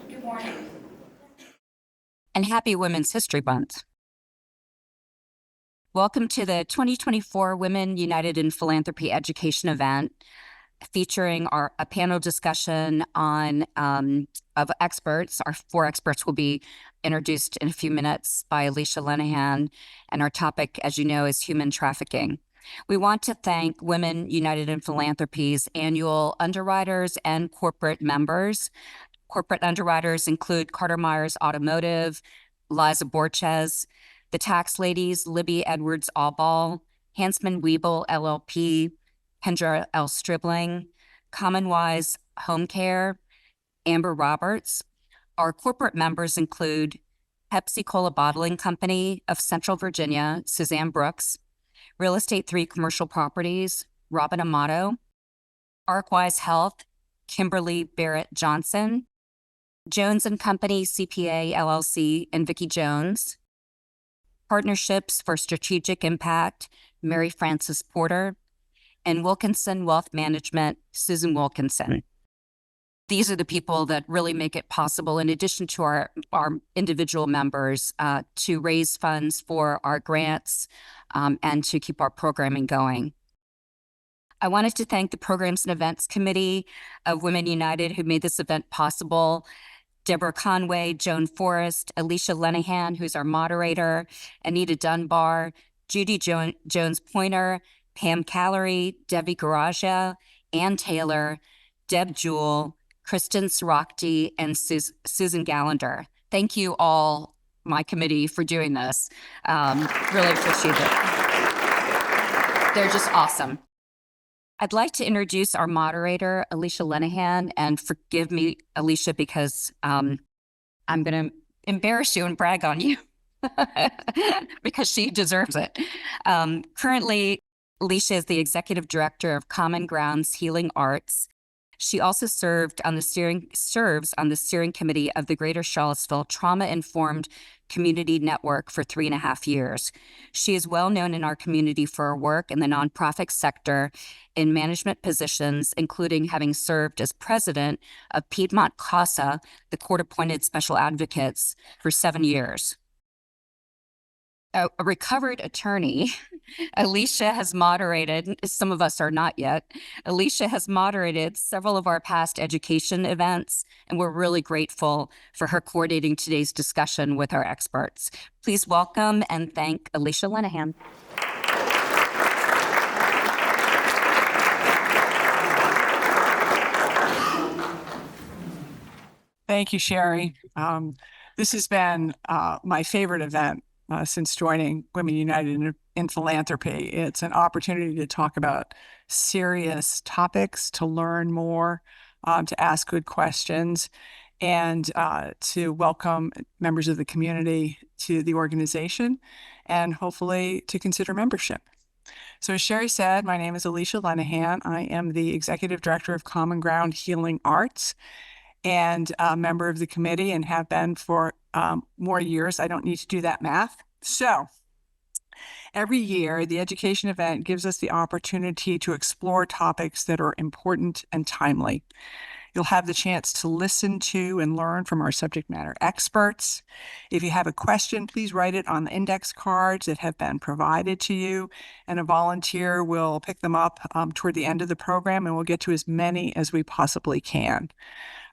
Good morning. And happy Women's History Month. Welcome to the 2024 Women United in Philanthropy Education event, featuring a panel discussion on of experts. Our 4 experts will be introduced in a few minutes by Alicia Lenahan, and our topic, as you know, is human trafficking. We want to thank Women United in Philanthropy's annual underwriters and corporate members. Corporate underwriters include Carter Myers Automotive, Liza Borges, the Tax Ladies, Libby Edwards Allball, Hansman Weeble LLP, Kendra L. Stribling, Commonwise Home Care, Amber Roberts. Our corporate members include Pepsi Cola Bottling Company of Central Virginia, Suzanne Brooks, Real Estate 3 Commercial Properties, Robin Amato, Arkwise Health, Kimberly Barrett Johnson, Jones & Company CPA LLC and Vicki Jones, Partnerships for Strategic Impact, Mary Frances Porter, and Wilkinson Wealth Management, Susan Wilkinson. These are the people that really make it possible, in addition to our individual members, to raise funds for our grants and to keep our programming going. I wanted to thank the Programs and Events Committee of Women United who made this event possible. Deborah Conway, Joan Forrest, Alicia Lenahan, who's our moderator, Anita Dunbar, Judy Jones-Pointer, Pam Callery, Debbie Garaja, Ann Taylor, Deb Jewell, Kristen Sorokti, and Susan Gallander. Thank you all, my committee, for doing this. Really appreciate it. They're just awesome. I'd like to introduce our moderator, Alicia Lenahan, and forgive me, Alicia, because I'm going to embarrass you and brag on you because she deserves it. Currently, Alicia is the Executive Director of Common Grounds Healing Arts. She also serves on the steering committee of the Greater Charlottesville Trauma-Informed Community Network for 3.5 years. She is well known in our community for her work in the nonprofit sector in management positions, including having served as president of Piedmont CASA, the court-appointed special advocates, for 7 years. A recovered attorney, Alicia has moderated, some of us are not yet, Alicia has moderated several of our past education events, and we're really grateful for her coordinating today's discussion with our experts. Please welcome and thank Alicia Lenahan. Thank you, Sherry. This has been my favorite event since joining Women United in Philanthropy. It's an opportunity to talk about serious topics, to learn more, to ask good questions, and to welcome members of the community to the organization, and hopefully to consider membership. So as Sherry said, my name is Alicia Lenahan. I am the Executive Director of Common Ground Healing Arts and a member of the committee, and have been for more years. I don't need to do that math. So every year, the education event gives us the opportunity to explore topics that are important and timely. You'll have the chance to listen to and learn from our subject matter experts. If you have a question, please write it on the index cards that have been provided to you, and a volunteer will pick them up toward the end of the program, and we'll get to as many as we possibly can.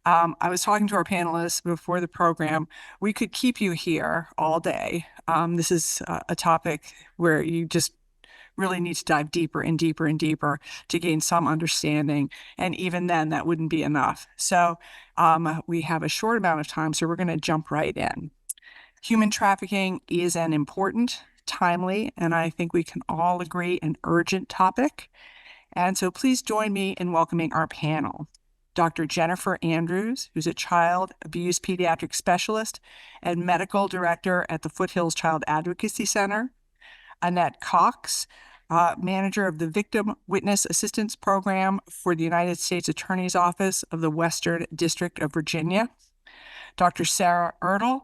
I was talking to our panelists before the program. We could keep you here all day. This is a topic where you just really need to dive deeper and deeper and deeper to gain some understanding. And even then, that wouldn't be enough. So we have a short amount of time, so we're going to jump right in. Human trafficking is an important, timely, and I think we can all agree, an urgent topic. And so please join me in welcoming our panel. Dr. Jennifer Andrews, who's a child abuse pediatric specialist and medical director at the Foothills Child Advocacy Center. Annette Cox, manager of the Victim Witness Assistance Program for the United States Attorney's Office of the Western District of Virginia. Dr. Sarah Ertl,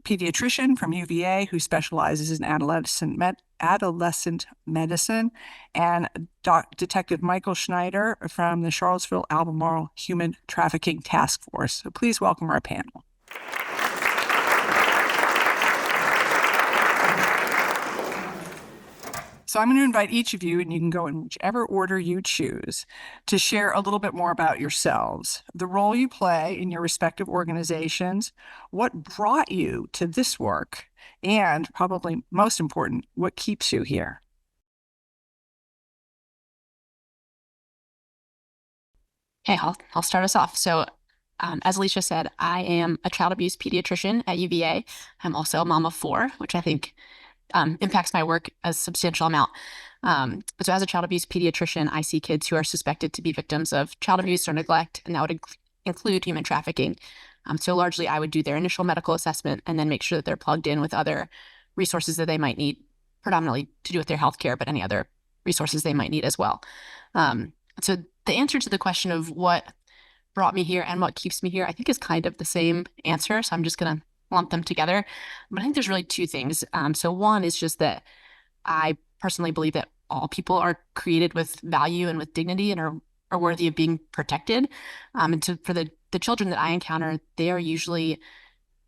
pediatrician from UVA who specializes in adolescent medicine, and Detective Michael Schneider from the Charlottesville-Albemarle Human Trafficking Task Force. So please welcome our panel. So I'm going to invite each of you, and you can go in whichever order you choose, to share a little bit more about yourselves, the role you play in your respective organizations, what brought you to this work, and probably most important, what keeps you here. Okay, I'll start us off. So, as Alicia said, I am a child abuse pediatrician at UVA. I'm also a mom of four, which I think impacts my work a substantial amount. So as a child abuse pediatrician, I see kids who are suspected to be victims of child abuse or neglect, and that would include human trafficking. So largely, I would do their initial medical assessment and then make sure that they're plugged in with other resources that they might need, predominantly to do with their healthcare, but any other resources they might need as well. So the answer to the question of what brought me here and what keeps me here, I think is kind of the same answer. So I'm just going to lump them together. But I think there's really two things. So one is just that I personally believe that all people are created with value and with dignity and are worthy of being protected. And so for the children that I encounter, they are usually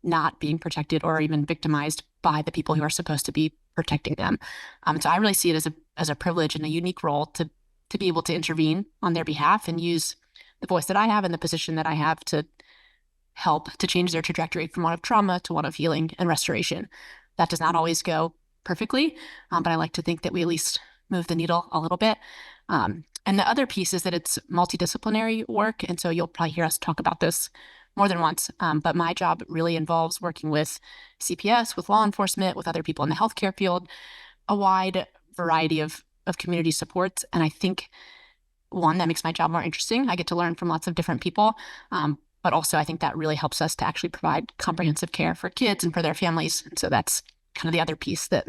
not being protected or even victimized by the people who are supposed to be protecting them. So I really see it as a privilege and a unique role to be able to intervene on their behalf and use the voice that I have and the position that I have to help to change their trajectory from one of trauma to one of healing and restoration. That does not always go perfectly, but I like to think that we at least move the needle a little bit. And the other piece is that it's multidisciplinary work, and so you'll probably hear us talk about this more than once, but my job really involves working with CPS, with law enforcement, with other people in the healthcare field, a wide variety of community supports. And I think, one, that makes my job more interesting. I get to learn from lots of different people, but also I think that really helps us to actually provide comprehensive care for kids and for their families. And so that's kind of the other piece that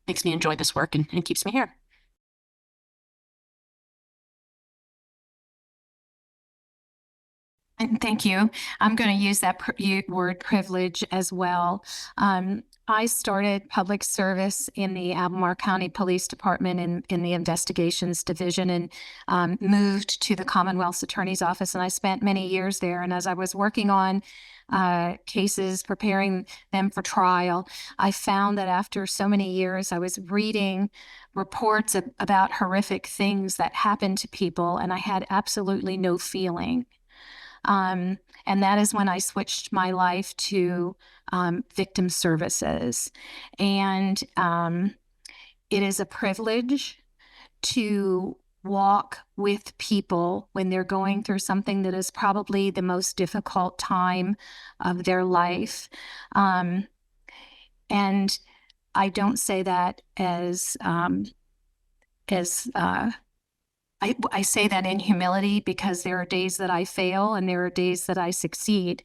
makes me enjoy this work and keeps me here. And thank you. I'm going to use that word privilege as well. I started public service in the Albemarle County Police Department in the investigations division and moved to the Commonwealth's Attorney's Office. And I spent many years there. And as I was working on cases, preparing them for trial, I found that after so many years, I was reading reports about horrific things that happened to people, and I had absolutely no feeling. And that is when I switched my life to victim services. And it is a privilege to walk with people when they're going through something that is probably the most difficult time of their life. And I don't say that as I say that in humility, because there are days that I fail and there are days that I succeed.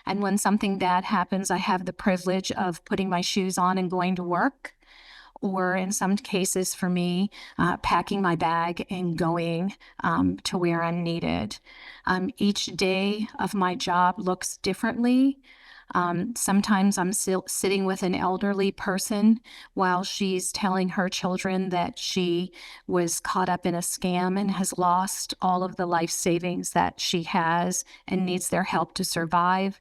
And when something bad happens, I have the privilege of putting my shoes on and going to work, or in some cases for me, packing my bag and going to where I'm needed. Each day of my job looks differently. Sometimes I'm still sitting with an elderly person while she's telling her children that she was caught up in a scam and has lost all of the life savings that she has and needs their help to survive.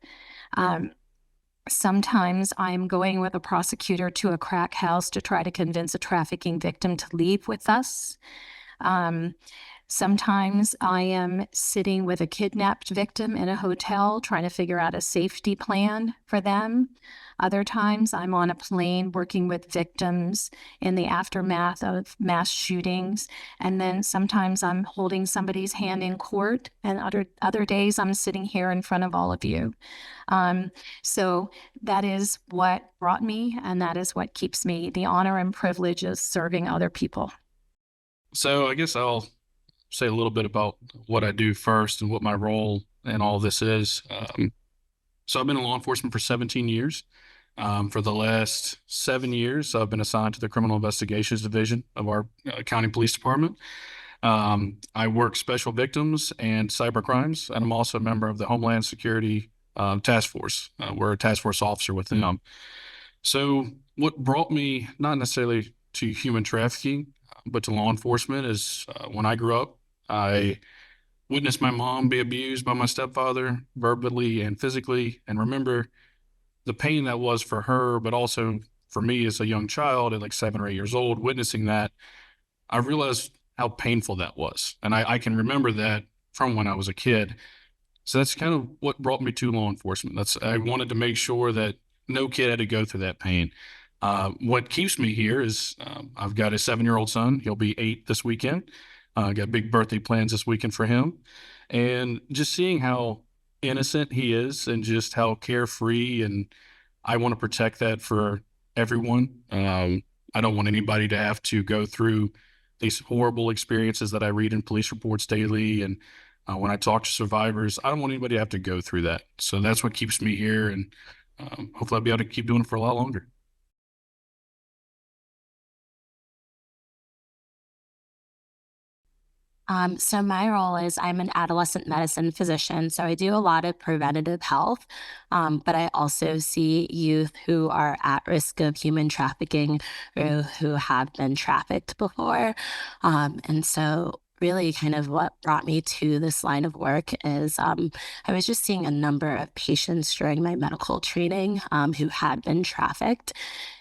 Sometimes I'm going with a prosecutor to a crack house to try to convince a trafficking victim to leave with us. Sometimes I am sitting with a kidnapped victim in a hotel trying to figure out a safety plan for them. Other times I'm on a plane working with victims in the aftermath of mass shootings. And then sometimes I'm holding somebody's hand in court, and other days I'm sitting here in front of all of you. So that is what brought me, and that is what keeps me. The honor and privilege of serving other people. So I guess I'll say a little bit about what I do first and what my role in all this is. So I've been in law enforcement for 17 years. For the last 7 years, I've been assigned to the Criminal Investigations Division of our county police department. I work special victims and cyber crimes, and I'm also a member of the Homeland Security task force. We're a task force officer with them. So what brought me not necessarily to human trafficking, but to law enforcement is when I grew up, I witnessed my mom be abused by my stepfather verbally and physically, and remember the pain that was for her, but also for me as a young child at like 7 or 8 years old, witnessing that. I realized how painful that was. And I can remember that from when I was a kid. So that's kind of what brought me to law enforcement. I wanted to make sure that no kid had to go through that pain. What keeps me here is I've got a 7-year-old son. He'll be 8 this weekend. Got big birthday plans this weekend for him. And just seeing how innocent he is and just how carefree, and I want to protect that for everyone. I don't want anybody to have to go through these horrible experiences that I read in police reports daily. And when I talk to survivors, I don't want anybody to have to go through that. So that's what keeps me here. And hopefully I'll be able to keep doing it for a lot longer. So my role is I'm an adolescent medicine physician. So I do a lot of preventative health, but I also see youth who are at risk of human trafficking or who have been trafficked before. And so really kind of what brought me to this line of work is I was just seeing a number of patients during my medical training who had been trafficked.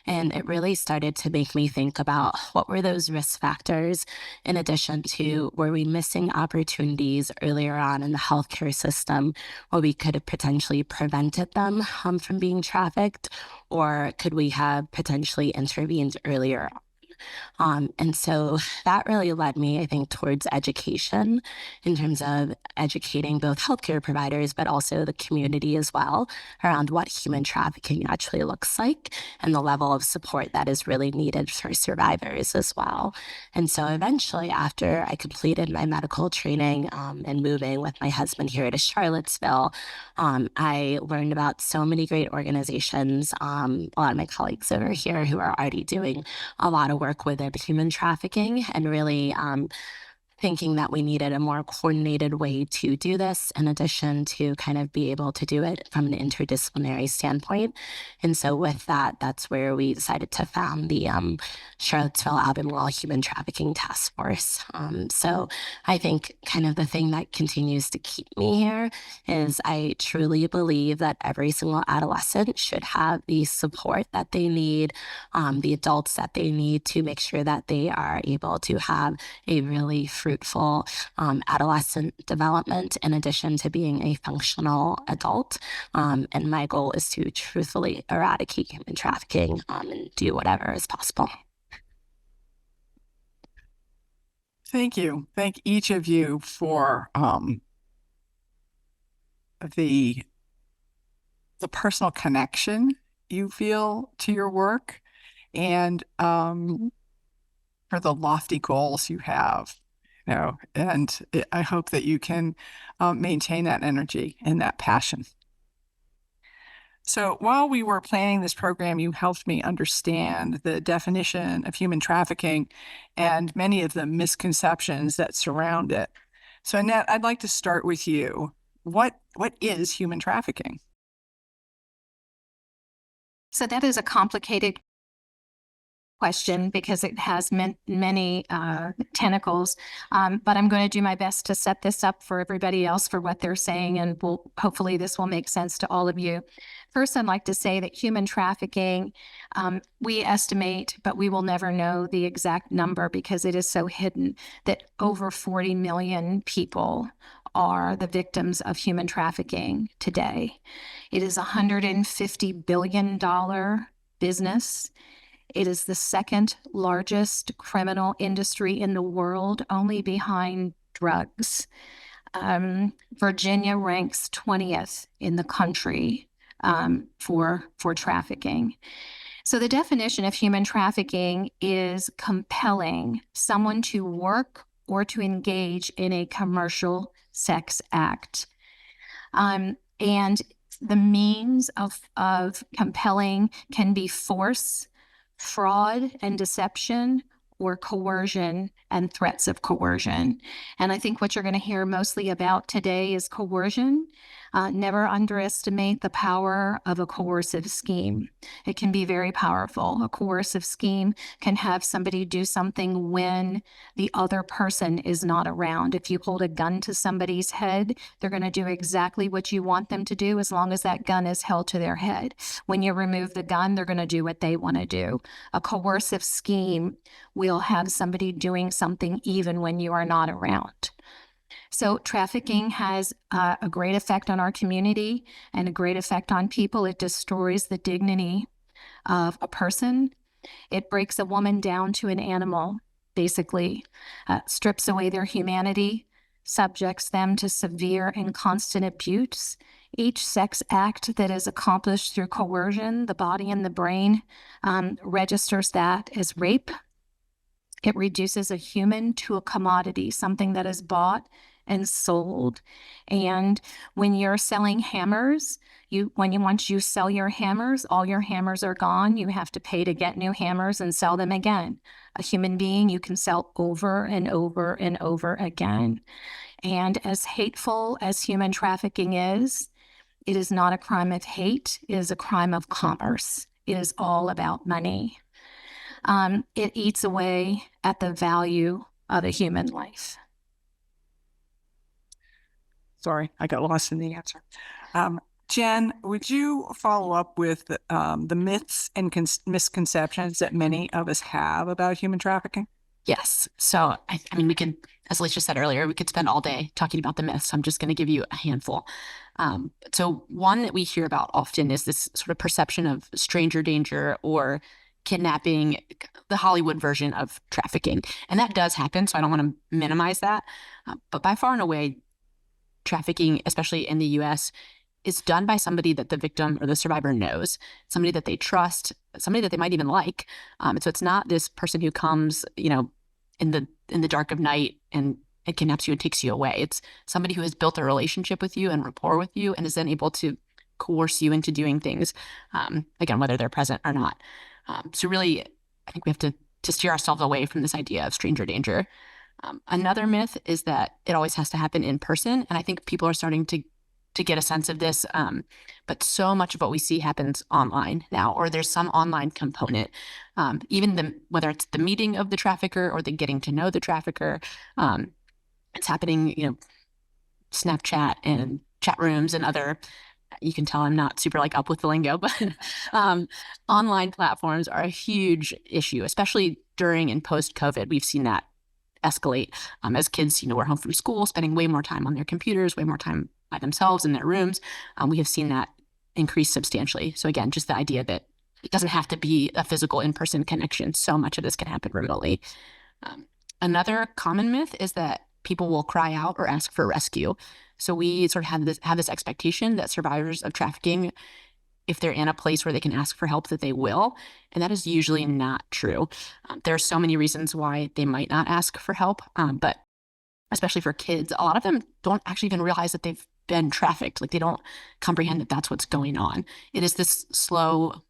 And it really started to make me think about what were those risk factors, in addition to were we missing opportunities earlier on in the healthcare system where we could have potentially prevented them from being trafficked, or could we have potentially intervened earlier? And so that really led me, I think, towards education in terms of educating both healthcare providers, but also the community as well around what human trafficking actually looks like and the level of support that is really needed for survivors as well. And so eventually, after I completed my medical training and moving with my husband here to Charlottesville, I learned about so many great organizations, a lot of my colleagues over here who are already doing a lot of work within human trafficking, and really thinking that we needed a more coordinated way to do this, in addition to kind of be able to do it from an interdisciplinary standpoint. And so with that, that's where we decided to found the Charlottesville Albemarle Human Trafficking Task Force. So I think kind of the thing that continues to keep me here is I truly believe that every single adolescent should have the support that they need, the adults that they need to make sure that they are able to have a really fruitful adolescent development, in addition to being a functional adult. And my goal is to truthfully eradicate human trafficking and do whatever is possible. Thank you. Thank each of you for the personal connection you feel to your work, and for the lofty goals you have. And I hope that you can maintain that energy and that passion. So while we were planning this program, you helped me understand the definition of human trafficking and many of the misconceptions that surround it. So Annette, I'd like to start with you. What is human trafficking? So that is a complicated question because it has many tentacles, but I'm going to do my best to set this up for everybody else for what they're saying, and hopefully this will make sense to all of you. First, I'd like to say that human trafficking, we estimate, but we will never know the exact number because it is so hidden, that over 40 million people are the victims of human trafficking today. It is a $150 billion business. It is the second largest criminal industry in the world, only behind drugs. Virginia ranks 20th in the country for trafficking. So the definition of human trafficking is compelling someone to work or to engage in a commercial sex act. And the means of compelling can be force, fraud and deception, or coercion and threats of coercion. And I think what you're going to hear mostly about today is coercion. Never underestimate the power of a coercive scheme. It can be very powerful. A coercive scheme can have somebody do something when the other person is not around. If you hold a gun to somebody's head, they're going to do exactly what you want them to do as long as that gun is held to their head. When you remove the gun, they're going to do what they want to do. A coercive scheme will have somebody doing something even when you are not around. So trafficking has a great effect on our community and a great effect on people. It destroys the dignity of a person. It breaks a woman down to an animal, basically, strips away their humanity, subjects them to severe and constant abuse. Each sex act that is accomplished through coercion, the body and the brain, registers that as rape. It reduces a human to a commodity, something that is bought and sold. And when you're selling hammers, once you sell your hammers, all your hammers are gone. You have to pay to get new hammers and sell them again. A human being you can sell over and over and over again. And as hateful as human trafficking is, it is not a crime of hate. It is a crime of commerce. It is all about money. It eats away at the value of a human life. Sorry, I got lost in the answer. Jen, would you follow up with the myths and misconceptions that many of us have about human trafficking? Yes. So, I mean, we could, as Alicia said earlier, we could spend all day talking about the myths. I'm just going to give you a handful. So one that we hear about often is this sort of perception of stranger danger or kidnapping, the Hollywood version of trafficking. And that does happen, so I don't want to minimize that. But by far and away, trafficking, especially in the US, is done by somebody that the victim or the survivor knows, somebody that they trust, somebody that they might even like. And so it's not this person who comes, in the dark of night and it kidnaps you and takes you away. It's somebody who has built a relationship with you and rapport with you and is then able to coerce you into doing things, again, whether they're present or not. So really, I think we have to steer ourselves away from this idea of stranger danger. Another myth is that it always has to happen in person. And I think people are starting to get a sense of this. But so much of what we see happens online now, or there's some online component. Even whether it's the meeting of the trafficker or the getting to know the trafficker, it's happening, Snapchat and chat rooms and other, you can tell I'm not super up with the lingo, but online platforms are a huge issue, especially during and post-COVID. We've seen that escalate as kids, were home from school, spending way more time on their computers, way more time by themselves in their rooms. We have seen that increase substantially. So again, just the idea that it doesn't have to be a physical in-person connection. So much of this can happen remotely. Another common myth is that people will cry out or ask for rescue. So we sort of have this expectation that survivors of trafficking, if they're in a place where they can ask for help, that they will. And that is usually not true. There are so many reasons why they might not ask for help, but especially for kids, a lot of them don't actually even realize that they've been trafficked. They don't comprehend that that's what's going on. It is this slow,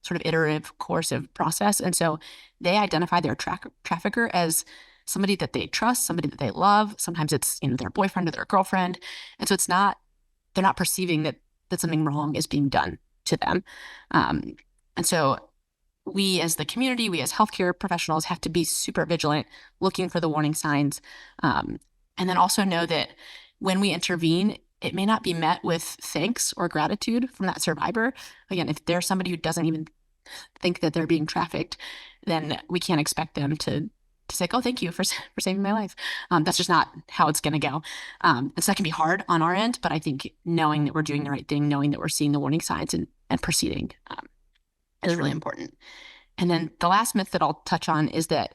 sort of iterative, coercive process. And so they identify their trafficker as somebody that they trust, somebody that they love. Sometimes it's their boyfriend or their girlfriend. And so they're not perceiving that something wrong is being done to them. And so we as the community, we as healthcare professionals have to be super vigilant, looking for the warning signs. And then also know that when we intervene, it may not be met with thanks or gratitude from that survivor. Again, if there's somebody who doesn't even think that they're being trafficked, then we can't expect them to say, oh, thank you for saving my life. That's just not how it's going to go. And so that can be hard on our end, but I think knowing that we're doing the right thing, knowing that we're seeing the warning signs and proceeding is really important. And then the last myth that I'll touch on is that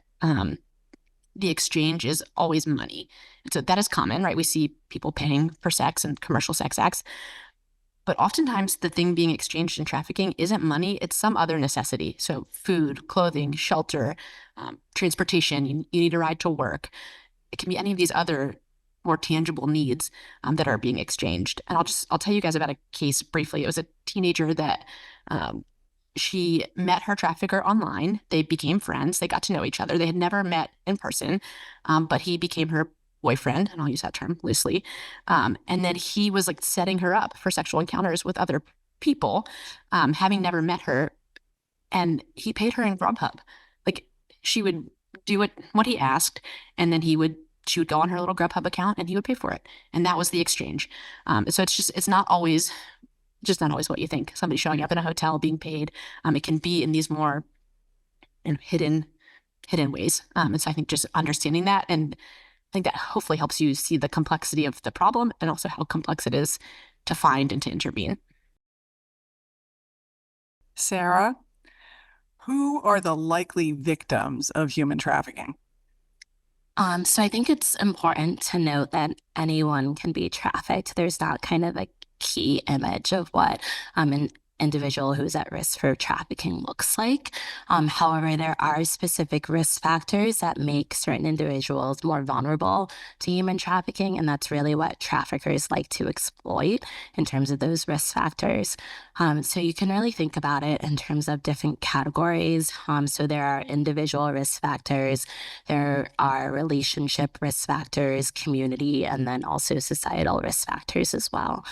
the exchange is always money. And so that is common, right? We see people paying for sex and commercial sex acts. But oftentimes the thing being exchanged in trafficking isn't money, it's some other necessity. So food, clothing, shelter, transportation, you need a ride to work. It can be any of these other more tangible needs that are being exchanged. And I'll tell you guys about a case briefly. It was a teenager that she met her trafficker online. They became friends. They got to know each other. They had never met in person, but he became her boyfriend, and I'll use that term loosely. And then he was like setting her up for sexual encounters with other people, having never met her. And he paid her in Grubhub. Like she would do what he asked, and then she would go on her little Grubhub account and he would pay for it. And that was the exchange. So it's not always what you think. Somebody showing up in a hotel being paid. It can be in these more hidden ways. And so I think just understanding that, and I think that hopefully helps you see the complexity of the problem and also how complex it is to find and to intervene. Sarah, who are the likely victims of human trafficking? So I think it's important to note that anyone can be trafficked. There's not kind of a key image of what an individual who's at risk for trafficking looks like. However, there are specific risk factors that make certain individuals more vulnerable to human trafficking, and that's really what traffickers like to exploit in terms of those risk factors. So you can really think about it in terms of different categories. So there are individual risk factors, there are relationship risk factors, community, and then also societal risk factors as well.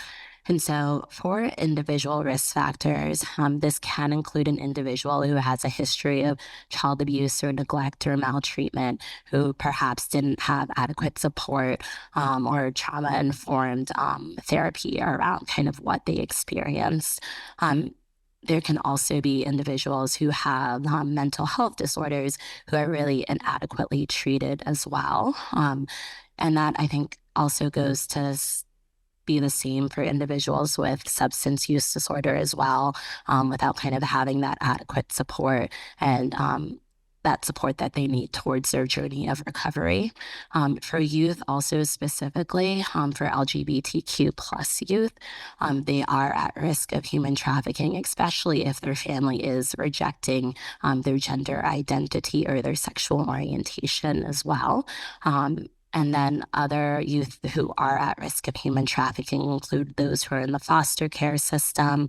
And so for individual risk factors, this can include an individual who has a history of child abuse or neglect or maltreatment, who perhaps didn't have adequate support or trauma-informed therapy around kind of what they experienced. There can also be individuals who have mental health disorders who are really inadequately treated as well. And that, I think, also goes to be the same for individuals with substance use disorder as well, without kind of having that adequate support and that support that they need towards their journey of recovery. For youth, also specifically for LGBTQ plus youth, they are at risk of human trafficking, especially if their family is rejecting their gender identity or their sexual orientation as well. And then other youth who are at risk of human trafficking include those who are in the foster care system,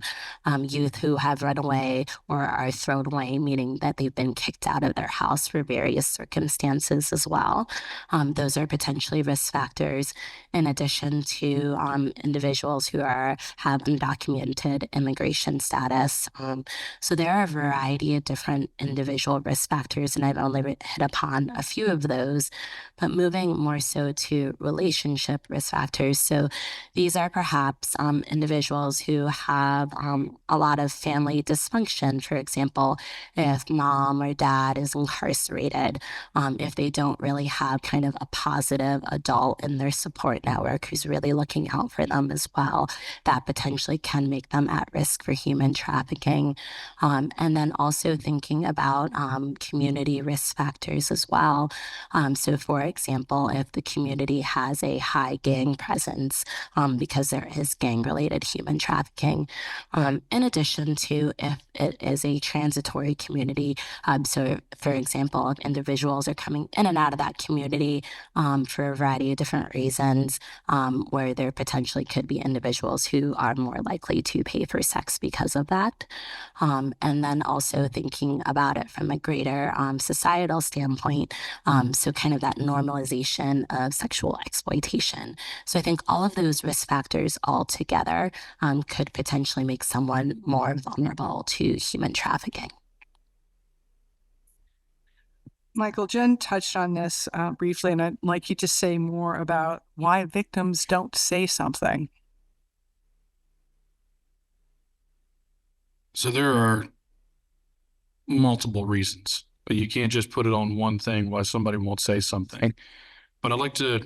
youth who have run away or are thrown away, meaning that they've been kicked out of their house for various circumstances as well. Those are potentially risk factors, in addition to individuals who have undocumented immigration status. So there are a variety of different individual risk factors, and I've only hit upon a few of those, but moving more so to relationship risk factors. So these are perhaps individuals who have a lot of family dysfunction. For example, if mom or dad is incarcerated, if they don't really have kind of a positive adult in their support network who's really looking out for them as well, that potentially can make them at risk for human trafficking. And then also thinking about community risk factors as well. So for example, if the community has a high gang presence because there is gang-related human trafficking, in addition to if it is a transitory community. So for example, if individuals are coming in and out of that community for a variety of different reasons, where there potentially could be individuals who are more likely to pay for sex because of that. And then also thinking about it from a greater societal standpoint, so kind of that normalization of sexual exploitation. So I think all of those risk factors all together could potentially make someone more vulnerable to human trafficking. Michael, Jen touched on this briefly, and I'd like you to say more about why victims don't say something. So there are multiple reasons, but you can't just put it on one thing why somebody won't say something. But I'd like to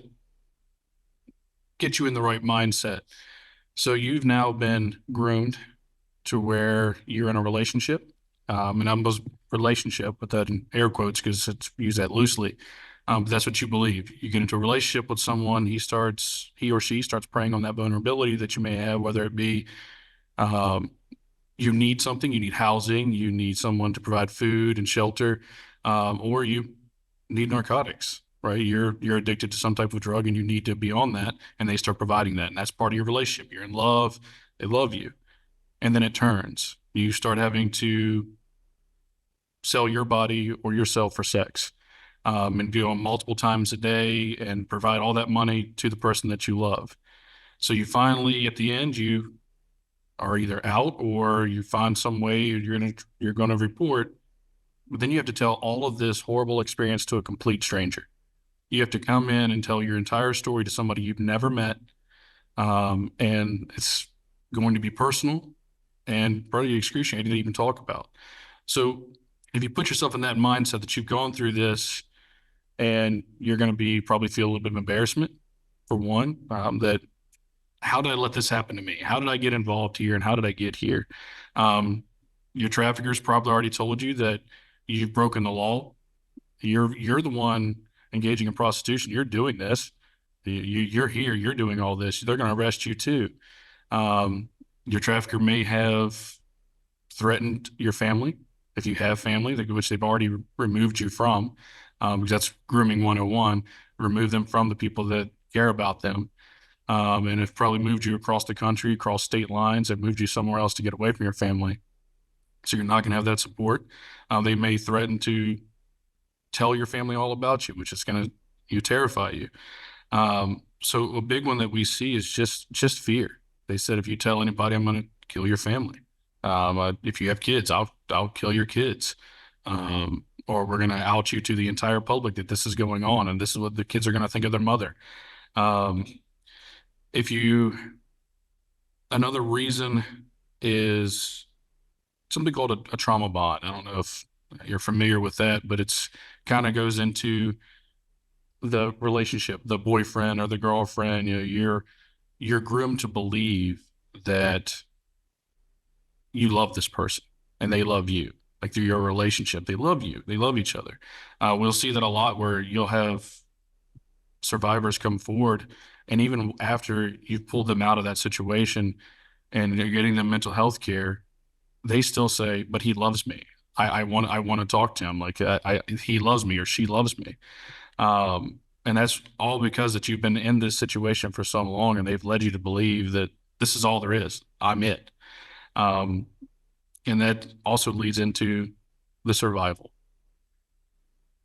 get you in the right mindset. So you've now been groomed to where you're in a relationship, and I'm supposed relationship with that in air quotes because it's use that loosely. But that's what you believe. You get into a relationship with someone, he or she starts preying on that vulnerability that you may have, whether it be you need something, you need housing, you need someone to provide food and shelter, or you need narcotics, right? You're addicted to some type of drug and you need to be on that, and they start providing that. And that's part of your relationship. You're in love, they love you. And then it turns. You start having to sell your body or yourself for sex, and go on multiple times a day and provide all that money to the person that you love. So you finally, at the end, you are either out or you find some way you're gonna report. But then you have to tell all of this horrible experience to a complete stranger. You have to come in and tell your entire story to somebody you've never met, and it's going to be personal and probably excruciating to even talk about. So if you put yourself in that mindset that you've gone through this, and you're going to be probably feel a little bit of embarrassment for one, that how did I let this happen to me? How did I get involved here, and how did I get here? Your traffickers probably already told you that you've broken the law. You're the one engaging in prostitution. You're doing this. You're here. You're doing all this. They're going to arrest you too. Your trafficker may have threatened your family, if you have family, which they've already removed you from, because that's grooming 101. Remove them from the people that care about them. And have probably moved you across the country, across state lines, have moved you somewhere else to get away from your family. So you're not going to have that support. They may threaten to tell your family all about you, which is going to terrify you. So a big one that we see is just fear. They said, if you tell anybody, I'm going to kill your family. If you have kids, I'll kill your kids. Or we're going to out you to the entire public that this is going on, and this is what the kids are going to think of their mother. Another reason is something called a trauma bond. I don't know if you're familiar with that, but it's kind of goes into the relationship, the boyfriend or the girlfriend. You're groomed to believe that you love this person and they love you. Like through your relationship, they love you. They love each other. We'll see that a lot where you'll have survivors come forward, and even after you've pulled them out of that situation and you're getting them mental health care, they still say, but he loves me. I want to talk to him. Like he loves me or she loves me. And that's all because that you've been in this situation for so long, and they've led you to believe that this is all there is. I'm it. And that also leads into the survival.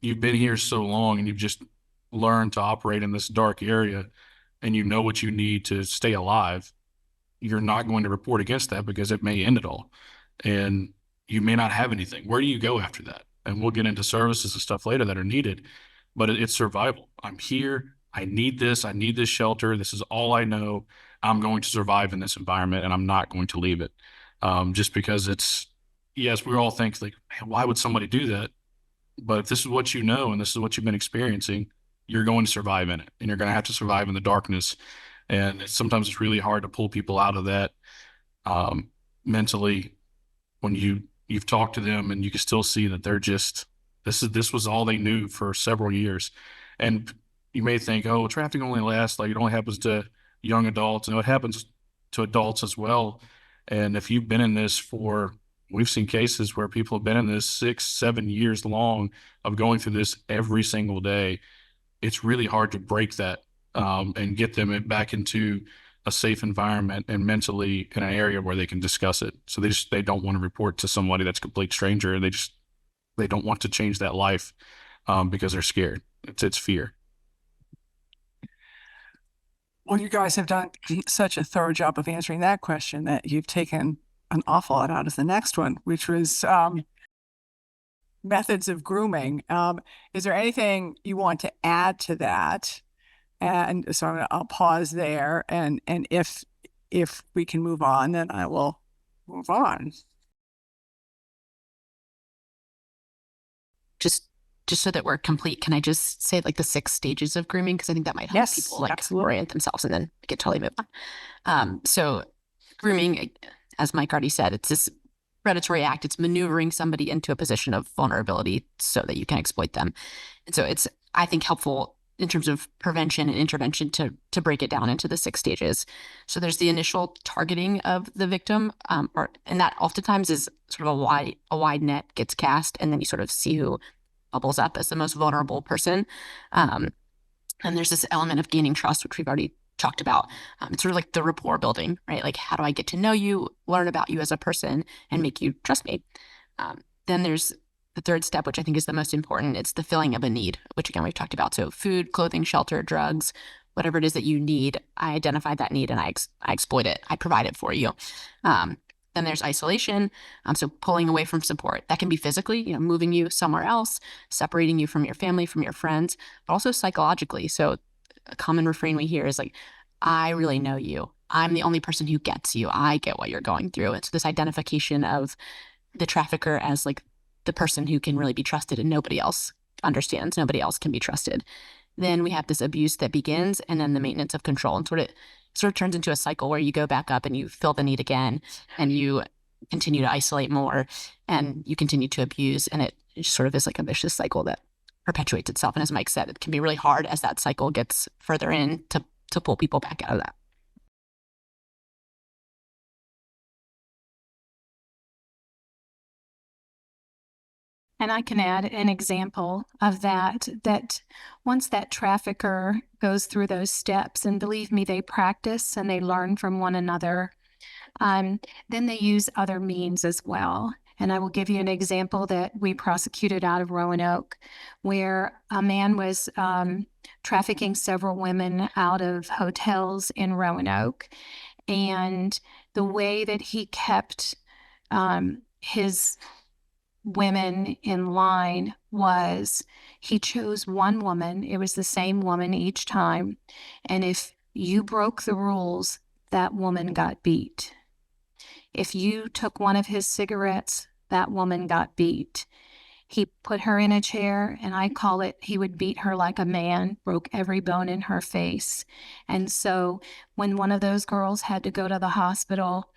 You've been here so long and you've just learned to operate in this dark area, and you know what you need to stay alive. You're not going to report against that because it may end it all. And you may not have anything. Where do you go after that? And we'll get into services and stuff later that are needed, but it's survival. I'm here. I need this. I need this shelter. This is all I know. I'm going to survive in this environment, and I'm not going to leave it. Just because yes, we all think like, man, why would somebody do that? But if this is what you know, and this is what you've been experiencing, you're going to survive in it, and you're going to have to survive in the darkness. And sometimes it's really hard to pull people out of that mentally when you've talked to them and you can still see that they're just, this was all they knew for several years. And you may think, oh, trafficking only lasts, like it only happens to young adults. No, it happens to adults as well. And if you've been in this we've seen cases where people have been in this 6-7 years long of going through this every single day. It's really hard to break that and get them back into a safe environment and mentally in an area where they can discuss it. So they don't want to report to somebody that's a complete stranger. They don't want to change that life because they're scared. It's fear. Well, you guys have done such a thorough job of answering that question that you've taken an awful lot out of the next one, which was methods of grooming. Is there anything you want to add to that? And so I'll pause there, and if we can move on, then I will move on. Just so that we're complete, can I just say like the 6 stages of grooming? Because I think that might help people like orient themselves, and then we can totally move on. So grooming, as Mike already said, it's this predatory act. It's maneuvering somebody into a position of vulnerability so that you can exploit them. And so it's, I think, helpful in terms of prevention and intervention to break it down into the 6 stages. So there's the initial targeting of the victim, and that oftentimes is sort of a wide net gets cast, and then you sort of see who bubbles up as the most vulnerable person. And there's this element of gaining trust, which we've already talked about. It's sort of like the rapport building, right? Like, how do I get to know you, learn about you as a person, and make you trust me? Then there's the third step, which I think is the most important. It's the filling of a need, which again, we've talked about. So food, clothing, shelter, drugs, whatever it is that you need, I identify that need and I exploit it. I provide it for you. Then there's isolation. So pulling away from support. That can be physically, moving you somewhere else, separating you from your family, from your friends, but also psychologically. So a common refrain we hear is like, I really know you. I'm the only person who gets you. I get what you're going through. It's this identification of the trafficker as like the person who can really be trusted and nobody else understands. Nobody else can be trusted. Then we have this abuse that begins and then the maintenance of control, and sort of turns into a cycle where you go back up and you fill the need again and you continue to isolate more and you continue to abuse, and it sort of is like a vicious cycle that perpetuates itself. And as Mike said, it can be really hard as that cycle gets further in to pull people back out of that. And I can add an example of that once that trafficker goes through those steps, and believe me, they practice and they learn from one another, then they use other means as well. And I will give you an example that we prosecuted out of Roanoke, where a man was trafficking several women out of hotels in Roanoke. And the way that he kept his women in line was he chose one woman. It was the same woman each time. And if you broke the rules, that woman got beat. If you took one of his cigarettes, that woman got beat. He put her in a chair, and I call it, he would beat her like a man, broke every bone in her face. And so when one of those girls had to go to the hospital,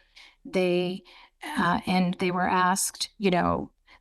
they were asked,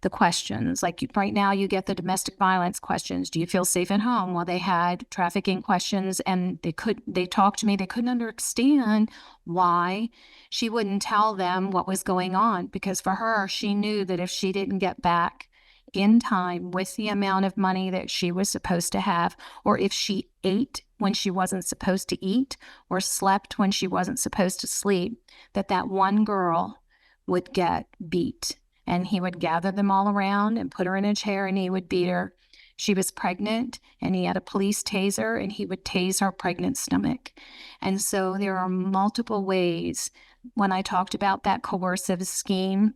the questions, like right now you get the domestic violence questions. Do you feel safe at home? Well, they had trafficking questions, and they talked to me. They couldn't understand why she wouldn't tell them what was going on, because for her, she knew that if she didn't get back in time with the amount of money that she was supposed to have, or if she ate when she wasn't supposed to eat, or slept when she wasn't supposed to sleep, that one girl would get beat. And he would gather them all around and put her in a chair, and he would beat her. She was pregnant, and he had a police taser, and he would tase her pregnant stomach. And so there are multiple ways. When I talked about that coercive scheme,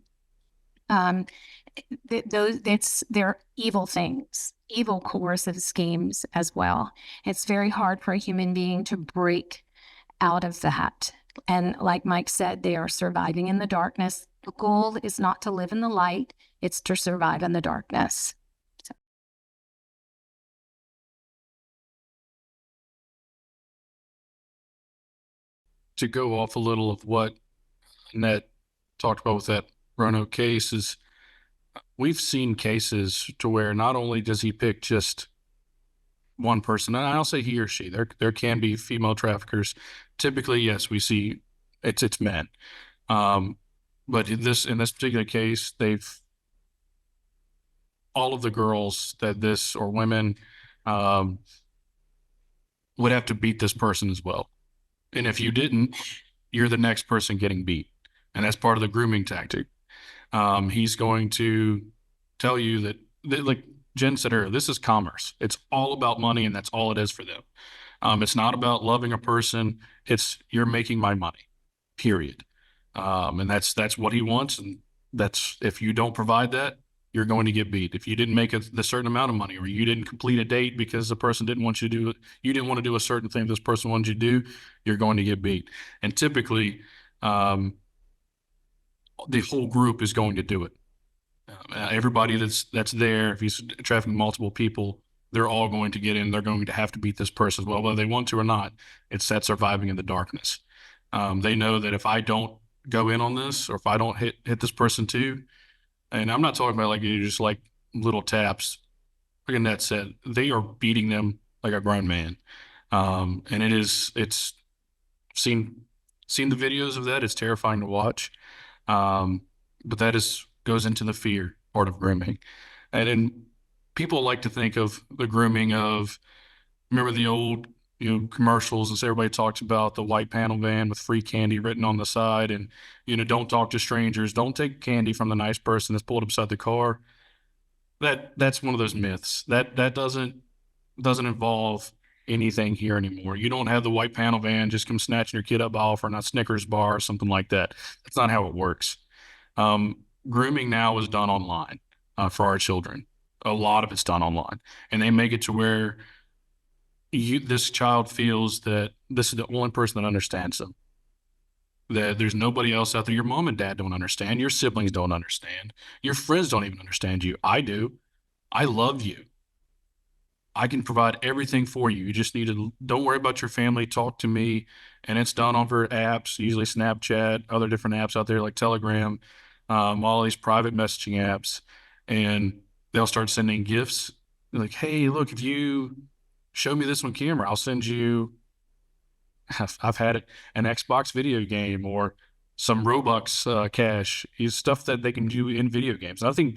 they're evil things, evil coercive schemes as well. It's very hard for a human being to break out of that. And like Mike said, they are surviving in the darkness. The goal is not to live in the light, it's to survive in the darkness. To go off a little of what Annette talked about with that Roanoke case, is we've seen cases to where not only does he pick just one person, and I'll say he or she, there can be female traffickers. Typically, yes, we see it's men. But in this particular case, all of the girls or women would have to beat this person as well. And if you didn't, you're the next person getting beat. And that's part of the grooming tactic. He's going to tell you that, like Jen said earlier, this is commerce. It's all about money, and that's all it is for them. It's not about loving a person. It's, you're making my money, period. And that's what he wants. And that's, if you don't provide that, you're going to get beat. If you didn't make the certain amount of money, or you didn't complete a date because the person didn't want you to do it, you didn't want to do a certain thing this person wanted you to do, you're going to get beat. And typically, the whole group is going to do it. Everybody that's there, if he's trafficking multiple people, they're all going to get in. They're going to have to beat this person as well, whether they want to or not. It's that surviving in the darkness. They know that if I don't go in on this, or if I don't hit this person too, and I'm not talking about like you just like little taps. Like Annette said, they are beating them like a grown man. And it's seen the videos of that. It's terrifying to watch. But that goes into the fear part of grooming. And then people like to think of the grooming of, remember the old commercials, and so everybody talks about the white panel van with free candy written on the side, and don't talk to strangers, don't take candy from the nice person that's pulled up beside the car. That's one of those myths that doesn't involve anything here anymore. You don't have the white panel van just come snatching your kid up by offering a Snickers bar or something like that. That's not how it works. Grooming now is done online for our children. A lot of it's done online, and they make it to where this child feels that this is the only person that understands them. That there's nobody else out there. Your mom and dad don't understand. Your siblings don't understand. Your friends don't even understand you. I do. I love you. I can provide everything for you. You just need to, don't worry about your family. Talk to me. And it's done over apps, usually Snapchat, other different apps out there like Telegram, all these private messaging apps. And they'll start sending gifts. They're like, hey, look, if you show me this on camera, I'll send you, I've had it, an Xbox video game or some Robux cash, is stuff that they can do in video games. Nothing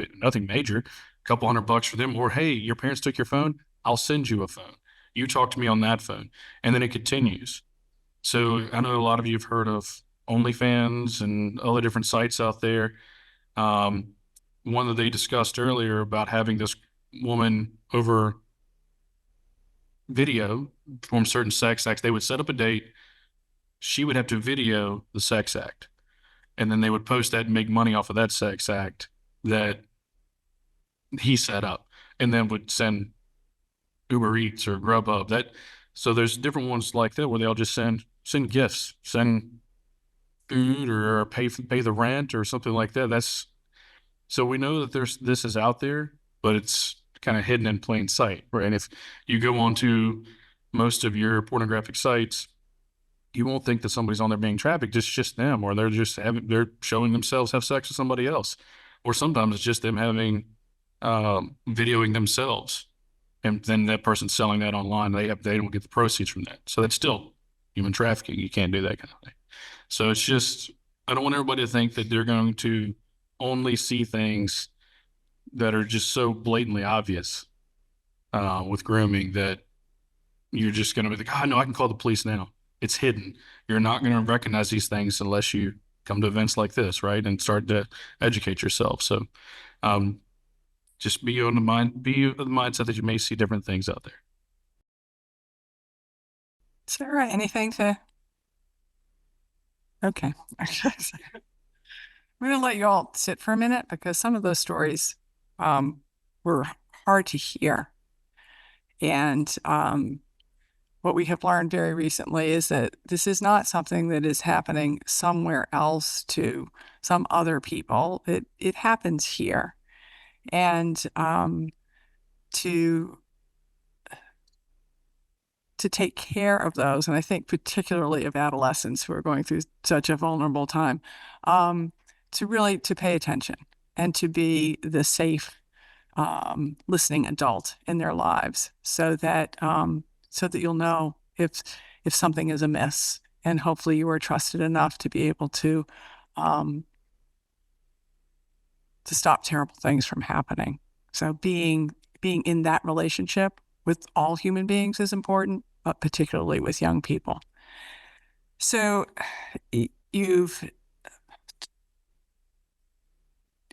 major, a couple $100 for them. Or, hey, your parents took your phone, I'll send you a phone. You talk to me on that phone. And then it continues. So I know a lot of you have heard of OnlyFans and other different sites out there. One that they discussed earlier about having this woman over video perform certain sex acts. They would set up a date. She would have to video the sex act. And then they would post that and make money off of that sex act that he set up, and then would send Uber Eats or Grubhub. So there's different ones like that where they'll just send gifts, send food, or pay the rent or something like that. So we know that this is out there, but it's kind of hidden in plain sight, right? And if you go onto most of your pornographic sites, you won't think that somebody's on there being trafficked. It's just them, or they're showing themselves have sex with somebody else, or sometimes it's just them videoing themselves, and then that person's selling that online. They don't get the proceeds from that. So that's still human trafficking. You can't do that kind of thing. So it's just, I don't want everybody to think that they're going to only see things that are just so blatantly obvious with grooming that you're just going to be like, oh, no, I can call the police now. It's hidden. You're not going to recognize these things unless you come to events like this, right? And start to educate yourself. So just be of the mindset that you may see different things out there. Sarah, anything to? Okay. I'm going to let you all sit for a minute because some of those stories were hard to hear. And what we have learned very recently is that this is not something that is happening somewhere else to some other people. It happens here. And to take care of those, and I think particularly of adolescents who are going through such a vulnerable time, to pay attention and to be the safe listening adult in their lives, so that you'll know if something is amiss, and hopefully you are trusted enough to be able to stop terrible things from happening. So being in that relationship with all human beings is important, but particularly with young people. So you've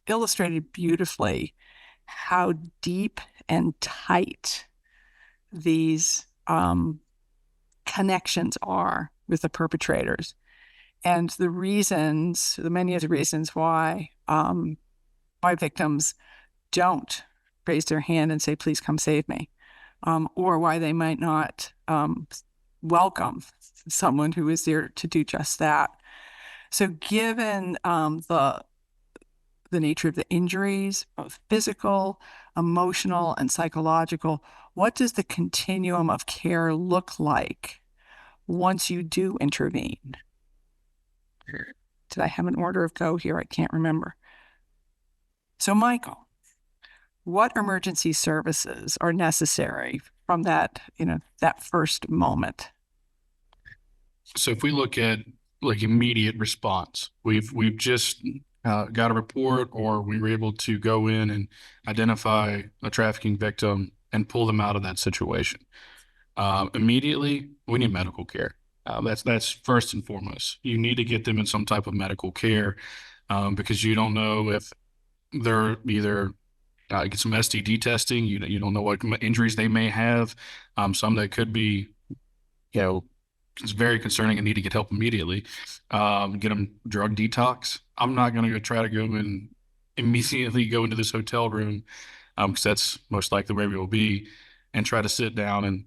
illustrated beautifully how deep and tight these connections are with the perpetrators, and many of the reasons why victims don't raise their hand and say, please come save me, or why they might not welcome someone who is there to do just that. So given the nature of the injuries, both physical, emotional, and psychological, what does the continuum of care look like once you do intervene? Did I have an order of go here? I can't remember. So Michael, what emergency services are necessary from that first moment? So if we look at like immediate response, we've just got a report, or we were able to go in and identify a trafficking victim and pull them out of that situation. Immediately, we need medical care. That's first and foremost. You need to get them in some type of medical care because you don't know if they're either get some STD testing. You don't know what injuries they may have. Some that could be, you know, it's very concerning and need to get help immediately. Get them drug detox. I'm not going to try to go and immediately go into this hotel room because that's most likely where we will be, and try to sit down and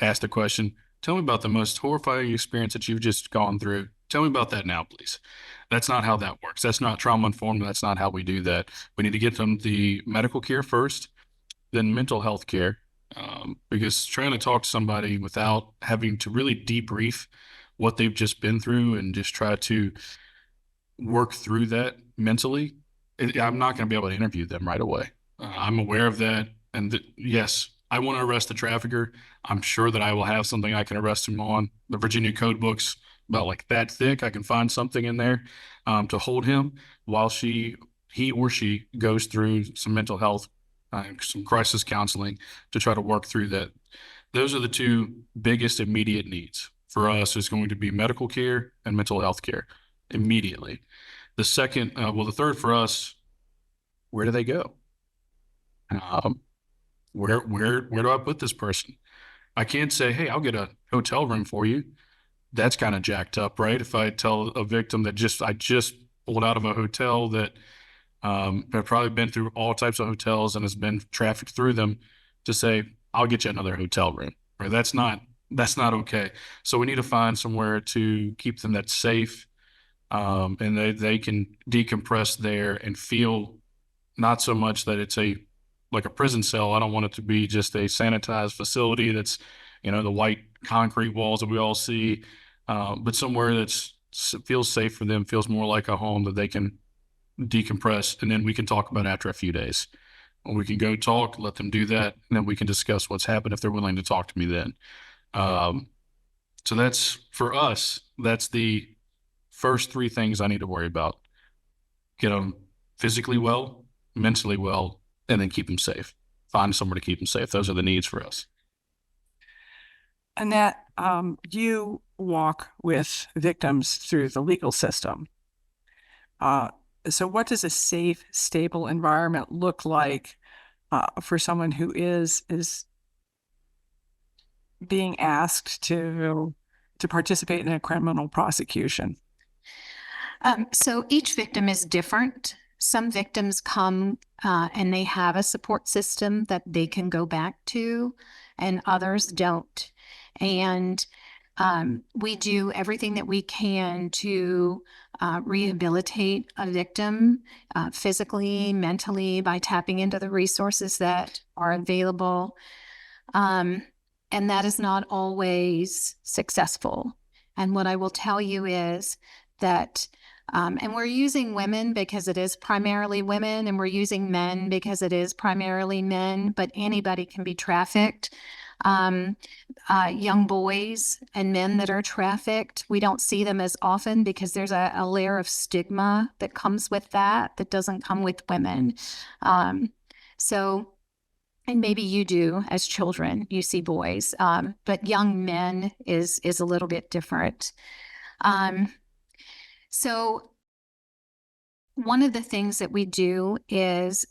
ask the question, tell me about the most horrifying experience that you've just gone through. Tell me about that now, please. That's not how that works. That's not trauma informed. That's not how we do that. We need to get them the medical care first, then mental health care. Because trying to talk to somebody without having to really debrief what they've just been through and just try to work through that mentally, I'm not going to be able to interview them right away. I'm aware of that. And yes, I want to arrest the trafficker. I'm sure that I will have something I can arrest him on. The Virginia code book's about like that thick. I can find something in there to hold him while he or she goes through some mental health, some crisis counseling to try to work through that. Those are the two biggest immediate needs for us is going to be medical care and mental health care immediately. The second, the third for us, where do they go? Where do I put this person? I can't say, hey, I'll get a hotel room for you. That's kind of jacked up, right? If I tell a victim that I just pulled out of a hotel that have probably been through all types of hotels and has been trafficked through them, to say, I'll get you another hotel room. Right? That's not okay. So we need to find somewhere to keep them that's safe, and they can decompress there and feel not so much that it's like a prison cell. I don't want it to be just a sanitized facility that's, the white concrete walls that we all see, but somewhere that's feels safe for them, feels more like a home that they can decompress, and then we can talk about after a few days. We can go talk, let them do that, and then we can discuss what's happened if they're willing to talk to me then. So that's, for us, that's the first three things I need to worry about. Get them physically well, mentally well, and then keep them safe. Find somewhere to keep them safe. Those are the needs for us. Annette, you walk with victims through the legal system. So what does a safe, stable environment look like for someone who is being asked to participate in a criminal prosecution? So each victim is different. Some victims come and they have a support system that they can go back to, and others don't. And we do everything that we can to rehabilitate a victim physically, mentally, by tapping into the resources that are available. And that is not always successful. And what I will tell you is that, and we're using women because it is primarily women, and we're using men because it is primarily men, but anybody can be trafficked. Young boys and men that are trafficked, we don't see them as often because there's a layer of stigma that comes with that doesn't come with women. And maybe you do as children, you see boys, but young men is a little bit different. So one of the things that we do is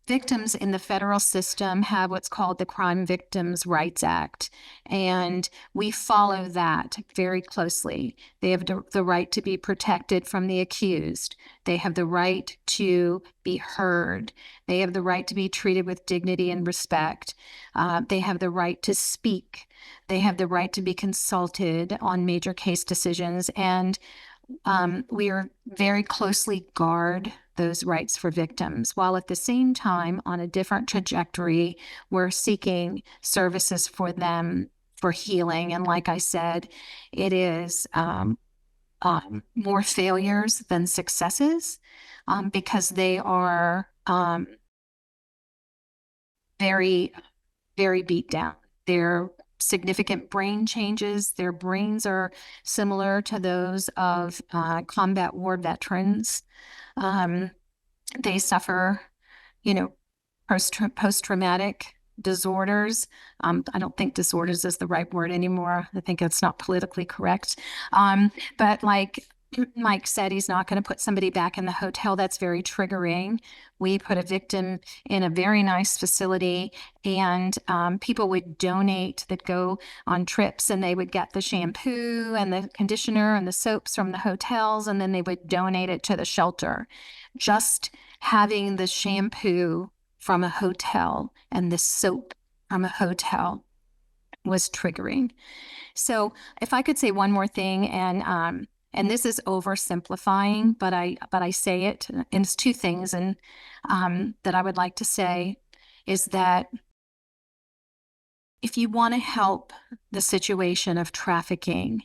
victims in the federal system have what's called the Crime Victims' Rights Act, and we follow that very closely. They have the right to be protected from the accused. They have the right to be heard. They have the right to be treated with dignity and respect. They have the right to speak. They have the right to be consulted on major case decisions, and we are very closely guard those rights for victims, while at the same time, on a different trajectory, we're seeking services for them for healing. And like I said, it is more failures than successes because they are very, very beat down. They're significant brain changes. Their brains are similar to those of combat war veterans. They suffer, post-traumatic disorders. I don't think disorders is the right word anymore. I think it's not politically correct. But like Mike said, he's not going to put somebody back in the hotel. That's very triggering. We put a victim in a very nice facility, and people would donate that go on trips, and they would get the shampoo and the conditioner and the soaps from the hotels, and then they would donate it to the shelter. Just having the shampoo from a hotel and the soap from a hotel was triggering. So if I could say one more thing, and this is oversimplifying, but I say it, and it's two things, and that I would like to say is that if you want to help the situation of trafficking,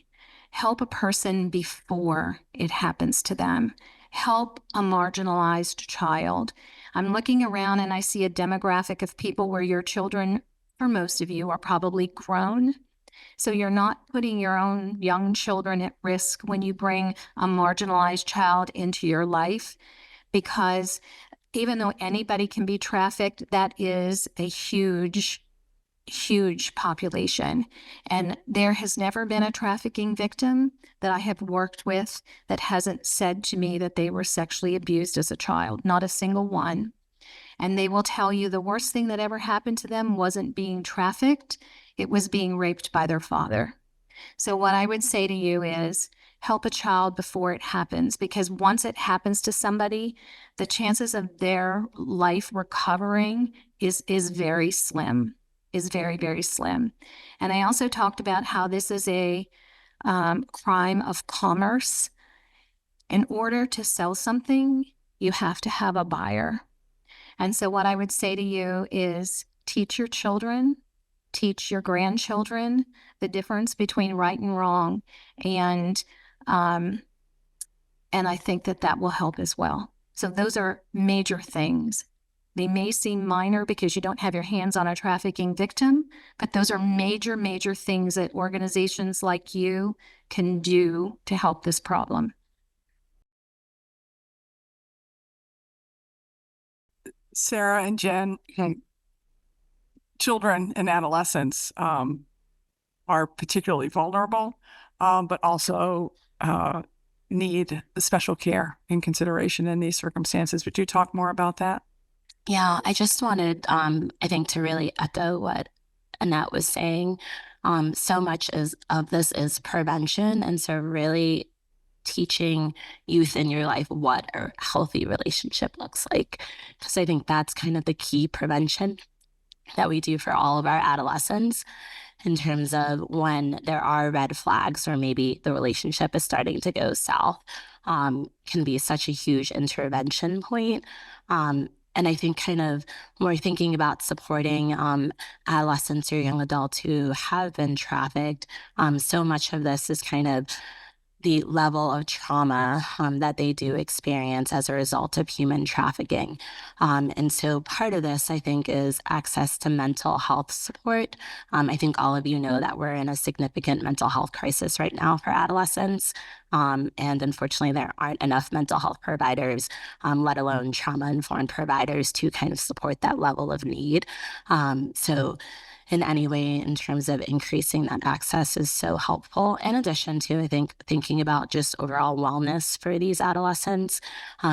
help a person before it happens to them. Help a marginalized child. I'm looking around and I see a demographic of people where your children, for most of you, are probably grown. So you're not putting your own young children at risk when you bring a marginalized child into your life, because even though anybody can be trafficked, that is a huge population. And there has never been a trafficking victim that I have worked with that hasn't said to me that they were sexually abused as a child, not a single one. And they will tell you the worst thing that ever happened to them wasn't being trafficked, it was being raped by their father. So what I would say to you is help a child before it happens, because once it happens to somebody, the chances of their life recovering is very slim, is very, very slim. And I also talked about how this is a crime of commerce. In order to sell something, you have to have a buyer. And so what I would say to you is teach your children, teach your grandchildren the difference between right and wrong. And I think that will help as well. So those are major things. They may seem minor because you don't have your hands on a trafficking victim, but those are major, major things that organizations like you can do to help this problem. Sarah and Jen, children and adolescents are particularly vulnerable, but also need special care and consideration in these circumstances. Would you talk more about that? Yeah, I just wanted, I think, to really echo what Annette was saying. So much of this is prevention. And so really teaching youth in your life what a healthy relationship looks like. Because I think that's kind of the key prevention that we do for all of our adolescents in terms of when there are red flags or maybe the relationship is starting to go south, can be such a huge intervention point. And I think kind of when we're thinking about supporting adolescents or young adults who have been trafficked, so much of this is kind of the level of trauma that they do experience as a result of human trafficking. And so part of this, I think, is access to mental health support. I think all of you know that we're in a significant mental health crisis right now for adolescents. And unfortunately, there aren't enough mental health providers, let alone trauma-informed providers, to kind of support that level of need. So in any way in terms of increasing that access is so helpful. In addition to, I think, thinking about just overall wellness for these adolescents.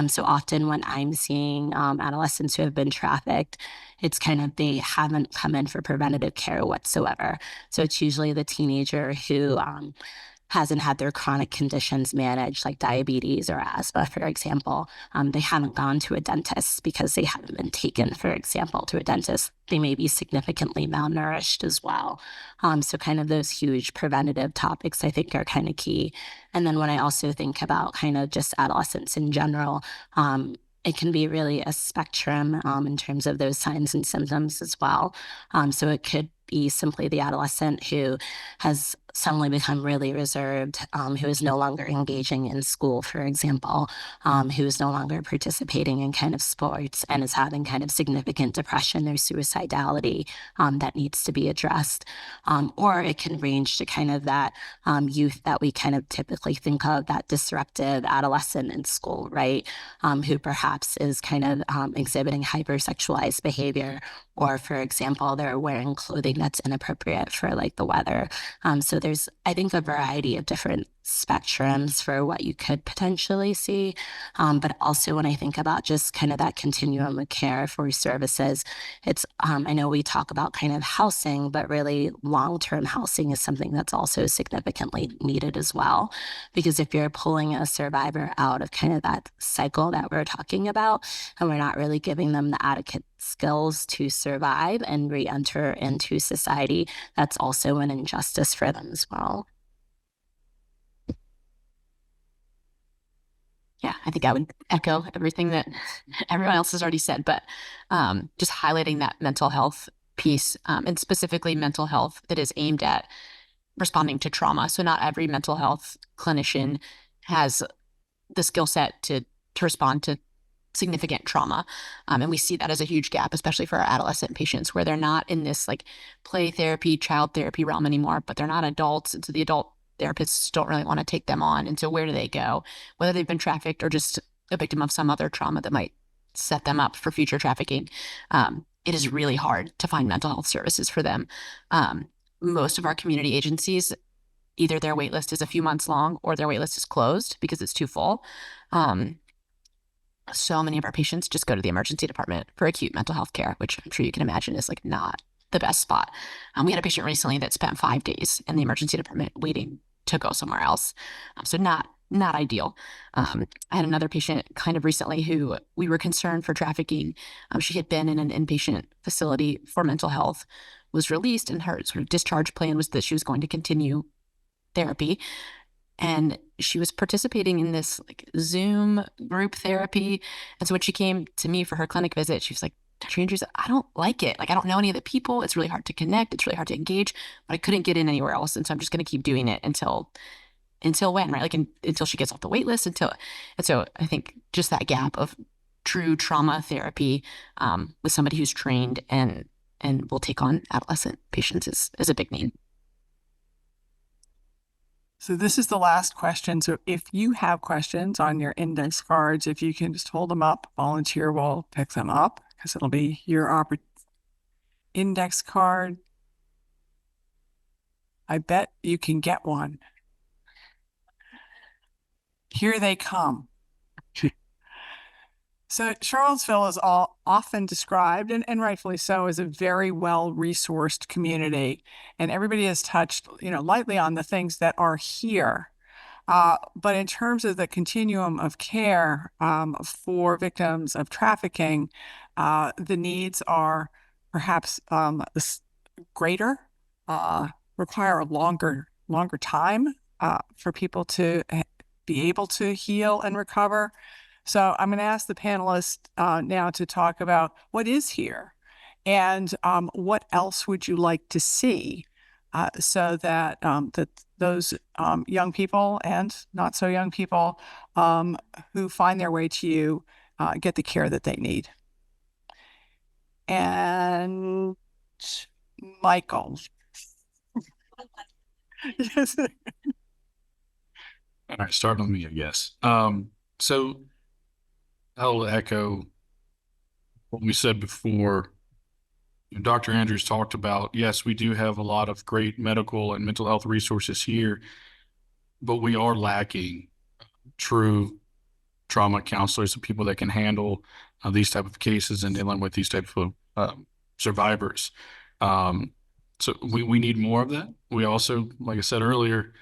So often when I'm seeing adolescents who have been trafficked, it's kind of they haven't come in for preventative care whatsoever. So it's usually the teenager who hasn't had their chronic conditions managed, like diabetes or asthma, for example. They haven't gone to a dentist because they haven't been taken, for example, to a dentist. They may be significantly malnourished as well. So kind of those huge preventative topics, I think, are kind of key. And then when I also think about kind of just adolescents in general, it can be really a spectrum in terms of those signs and symptoms as well. So it could be simply the adolescent who has suddenly become really reserved, who is no longer engaging in school, for example, who is no longer participating in kind of sports and is having kind of significant depression or suicidality that needs to be addressed. Or it can range to kind of that youth that we kind of typically think of, that disruptive adolescent in school, right? Who perhaps is kind of exhibiting hypersexualized behavior, or for example, they're wearing clothing that's inappropriate for like the weather. So there's, I think, a variety of different spectrums for what you could potentially see. But also when I think about just kind of that continuum of care for services, it's, I know we talk about kind of housing, but really long-term housing is something that's also significantly needed as well. Because if you're pulling a survivor out of kind of that cycle that we're talking about, and we're not really giving them the adequate skills to survive and re-enter into society, that's also an injustice for them as well. Yeah, I think I would echo everything that everyone else has already said, but just highlighting that mental health piece, and specifically mental health that is aimed at responding to trauma. So not every mental health clinician has the skill set to respond to significant trauma. And we see that as a huge gap, especially for our adolescent patients, where they're not in this like play therapy, child therapy realm anymore, but they're not adults. And so the adult therapists don't really want to take them on. And so where do they go? Whether they've been trafficked or just a victim of some other trauma that might set them up for future trafficking. It is really hard to find mental health services for them. Most of our community agencies, either their wait list is a few months long or their wait list is closed because it's too full. So many of our patients just go to the emergency department for acute mental health care, which I'm sure you can imagine is like not the best spot. We had a patient recently that spent 5 days in the emergency department waiting to go somewhere else. So not ideal. I had another patient kind of recently who we were concerned for trafficking. She had been in an inpatient facility for mental health, was released, and her sort of discharge plan was that she was going to continue therapy. And she was participating in this like Zoom group therapy. And so when she came to me for her clinic visit, she was like, Dr. Andrews, I don't like it. Like, I don't know any of the people. It's really hard to connect. It's really hard to engage, but I couldn't get in anywhere else. And so I'm just going to keep doing it until when, right? Like until she gets off the wait list, and so I think just that gap of true trauma therapy with somebody who's trained and will take on adolescent patients is a big need. So this is the last question. So if you have questions on your index cards, if you can just hold them up, volunteer will pick them up because it'll be your index card. I bet you can get one. Here they come. So Charlottesville is often described, and rightfully so, as a very well-resourced community. And everybody has touched, lightly on the things that are here. But in terms of the continuum of care for victims of trafficking, the needs are perhaps greater, require a longer time for people to be able to heal and recover. So I'm going to ask the panelists now to talk about what is here and what else would you like to see so that that those young people and not so young people who find their way to you get the care that they need. And Michael. Yes. All right, starting with me, I guess. So I'll echo what we said before. Dr. Andrews talked about, yes, we do have a lot of great medical and mental health resources here, but we are lacking true trauma counselors and people that can handle these type of cases and dealing with these type of survivors. So we need more of that. We also, like I said earlier,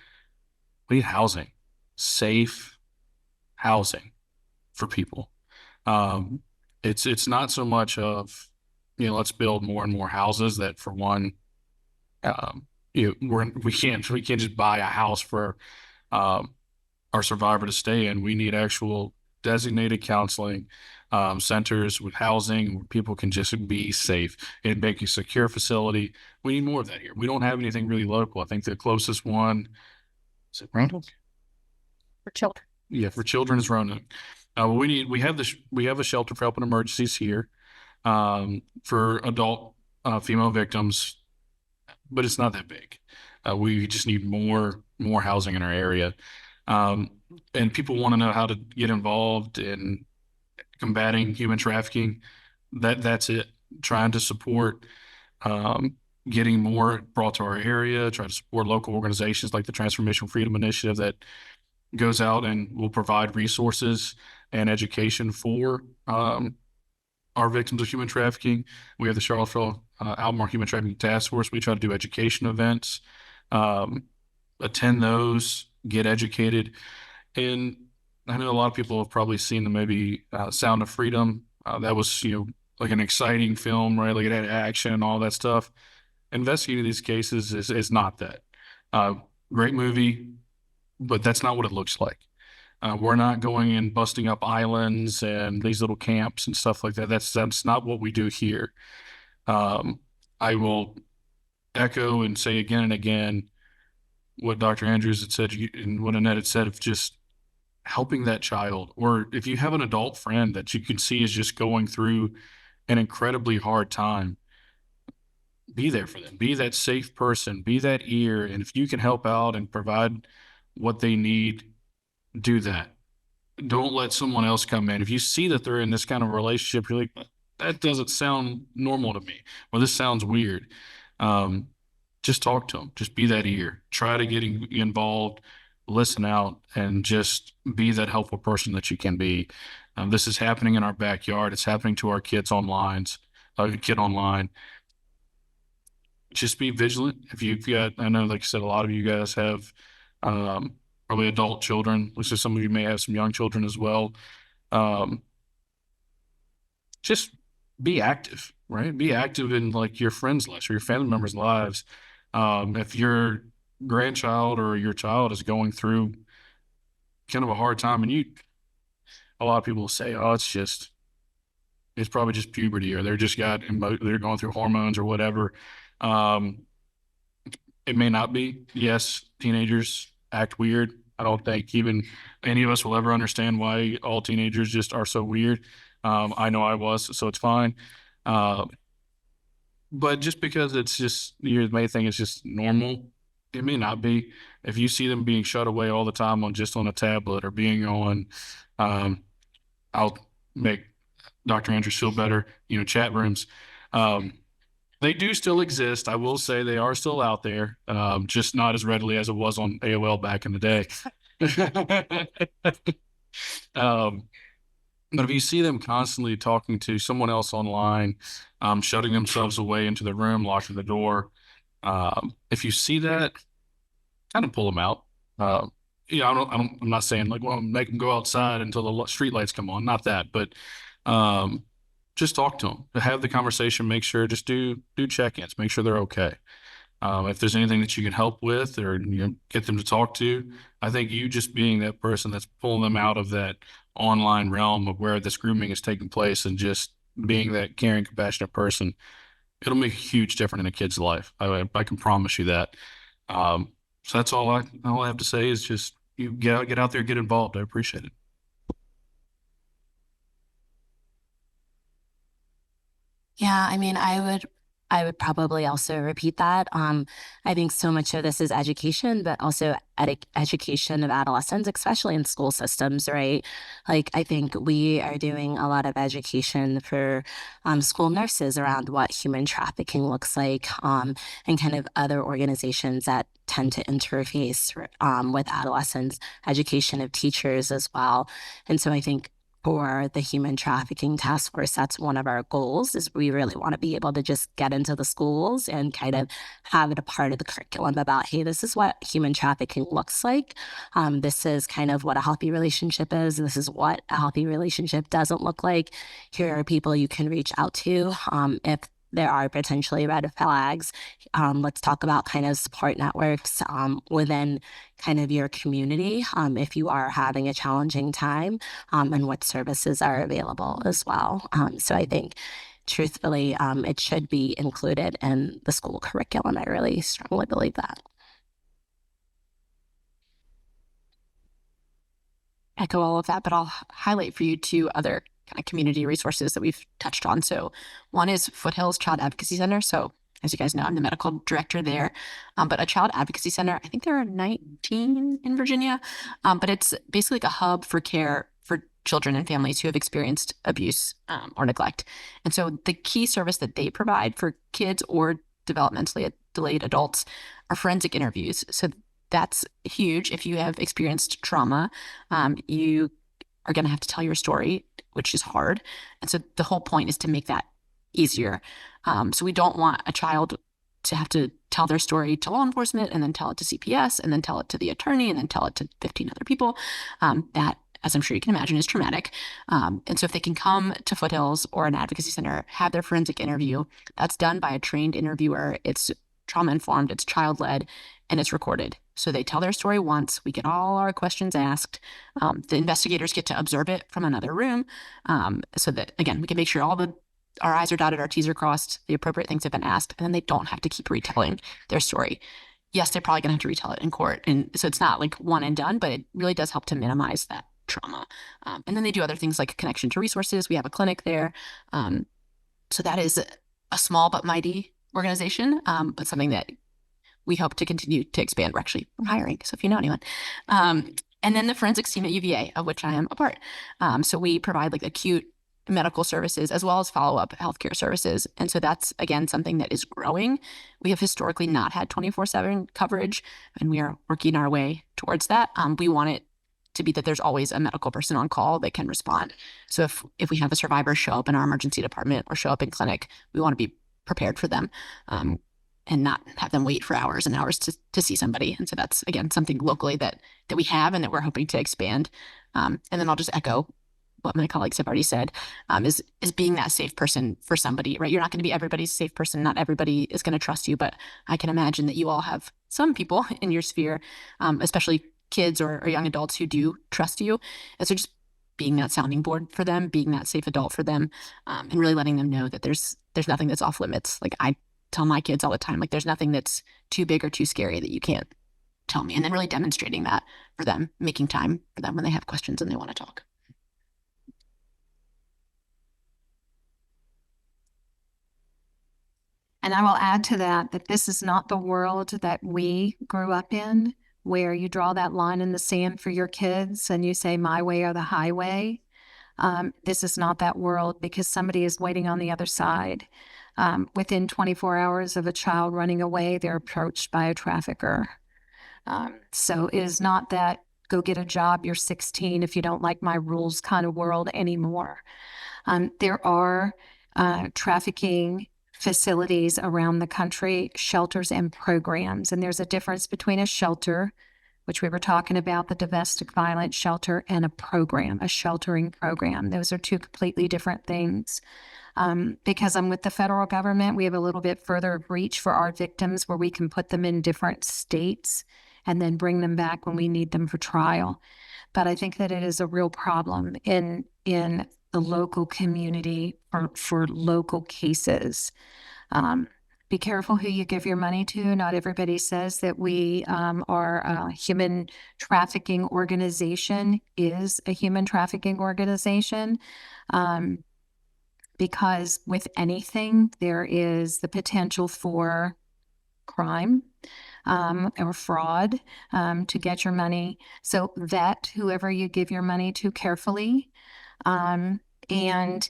we need housing, safe housing for people. It's not so much of, let's build more and more houses that, for one, we can't just buy a house for our survivor to stay in. We need actual designated counseling centers with housing where people can just be safe and make a secure facility. We need more of that here. We don't have anything really local. I think the closest one is it Roanoke? For children. Yeah, for children is Roanoke. We have a shelter for helping emergencies here for adult female victims, but it's not that big. We just need more housing in our area. And people want to know how to get involved in combating human trafficking. That's it. Trying to support getting more brought to our area, try to support local organizations like the Transformational Freedom Initiative that goes out and will provide resources and education for our victims of human trafficking. We have the Charlottesville Albemarle Human Trafficking Task Force. We try to do education events, attend those, get educated. And I know a lot of people have probably seen the movie Sound of Freedom. That was, like an exciting film, right? Like it had action and all that stuff. Investigating these cases is not that. Great movie, but that's not what it looks like. We're not going and busting up islands and these little camps and stuff like that. That's not what we do here. I will echo and say again and again what Dr. Andrews had said and what Annette had said of just helping that child, or if you have an adult friend that you can see is just going through an incredibly hard time, be there for them, be that safe person, be that ear. And if you can help out and provide what they need, do that. Don't let someone else come in. If you see that they're in this kind of relationship, you're like, that doesn't sound normal to me, or this sounds weird. Just talk to them. Just be that ear. Try to get involved, listen out, and just be that helpful person that you can be. This is happening in our backyard. It's happening to our kids online. Kid online. Just be vigilant. If you've got, I know, like I said, a lot of you guys have probably adult children. Looks like some of you may have some young children as well. Just be active, right? Be active in like your friends' lives or your family members' lives. If your grandchild or your child is going through kind of a hard time, and a lot of people will say, oh, it's probably just puberty, or they're going through hormones or whatever. It may not be. Yes, teenagers act weird. I don't think even any of us will ever understand why all teenagers just are so weird. I know I was, so it's fine. But just because it's just, you may think it's just normal, it may not be. If you see them being shut away all the time on a tablet, or being on, I'll make Dr. Andrews feel better, chat rooms. They do still exist. I will say they are still out there, just not as readily as it was on AOL back in the day. But if you see them constantly talking to someone else online, shutting themselves away into the room, locking the door, if you see that, kind of pull them out. I'm not saying like, well, make them go outside until the street lights come on. Not that, but just talk to them, have the conversation, make sure, just do check-ins, make sure they're okay. If there's anything that you can help with, or get them to talk to, I think you just being that person that's pulling them out of that online realm of where this grooming is taking place, and just being that caring, compassionate person, it'll make a huge difference in a kid's life. I can promise you that. So that's all I have to say is just you get out there, get involved. I appreciate it. Yeah, I mean, I would probably also repeat that. I think so much of this is education, but also education of adolescents, especially in school systems, right? Like, I think we are doing a lot of education for school nurses around what human trafficking looks like, and kind of other organizations that tend to interface with adolescents, education of teachers as well. And so I think for the Human Trafficking Task Force, that's one of our goals, is we really want to be able to just get into the schools and kind of have it a part of the curriculum about, hey, this is what human trafficking looks like. This is kind of what a healthy relationship is. This is what a healthy relationship doesn't look like. Here are people you can reach out to if there are potentially red flags. Let's talk about kind of support networks within kind of your community if you are having a challenging time, and what services are available as well. So I think truthfully, it should be included in the school curriculum. I really strongly believe that. Echo all of that, but I'll highlight for you two other kind of community resources that we've touched on. So one is Foothills Child Advocacy Center. So as you guys know, I'm the medical director there. But a child advocacy center, I think there are 19 in Virginia, but it's basically like a hub for care for children and families who have experienced abuse or neglect. And so the key service that they provide for kids or developmentally delayed adults are forensic interviews. So that's huge. If you have experienced trauma, you are going to have to tell your story, which is hard. And so the whole point is to make that easier. So we don't want a child to have to tell their story to law enforcement and then tell it to CPS and then tell it to the attorney and then tell it to 15 other people. That, as I'm sure you can imagine, is traumatic. And so if they can come to Foothills or an advocacy center, have their forensic interview, that's done by a trained interviewer. It's trauma-informed, it's child-led, and it's recorded. So they tell their story once, we get all our questions asked. The investigators get to observe it from another room, so that, again, we can make sure our I's are dotted, our T's are crossed, the appropriate things have been asked, and then they don't have to keep retelling their story. Yes, they're probably going to have to retell it in court. And so it's not like one and done, but it really does help to minimize that trauma. And then they do other things like connection to resources. We have a clinic there. So that is a small but mighty organization, but something that we hope to continue to expand. We're actually hiring, so if you know anyone. And then the forensics team at UVA, of which I am a part. So we provide like acute medical services as well as follow-up healthcare services. And so that's, again, something that is growing. We have historically not had 24/7 coverage, and we are working our way towards that. We want it to be that there's always a medical person on call that can respond. So if we have a survivor show up in our emergency department or show up in clinic, we want to be prepared for them. And not have them wait for hours and hours to see somebody. And so that's, again, something locally that we have and that we're hoping to expand. And then I'll just echo what my colleagues have already said, is being that safe person for somebody, right? You're not going to be everybody's safe person. Not everybody is going to trust you, but I can imagine that you all have some people in your sphere, especially kids or young adults who do trust you. And so just being that sounding board for them, being that safe adult for them, and really letting them know that there's nothing that's off limits. Like I tell my kids all the time, like there's nothing that's too big or too scary that you can't tell me. And then really demonstrating that for them, making time for them when they have questions and they want to talk. And I will add to that this is not the world that we grew up in, where you draw that line in the sand for your kids and you say, my way or the highway. This is not that world, because somebody is waiting on the other side. Within 24 hours of a child running away, they're approached by a trafficker. So it is not that go get a job, you're 16 if you don't like my rules kind of world anymore. There are trafficking facilities around the country, shelters and programs. And there's a difference between a shelter, which we were talking about, the domestic violence shelter, and a program, a sheltering program. Those are two completely different things. Because I'm with the federal government, we have a little bit further of reach for our victims, where we can put them in different states and then bring them back when we need them for trial. But I think that it is a real problem in the local community for local cases. Be careful who you give your money to. Not everybody says that we are a human trafficking organization, is a human trafficking organization. Because with anything, there is the potential for crime or fraud to get your money. So vet whoever you give your money to carefully. And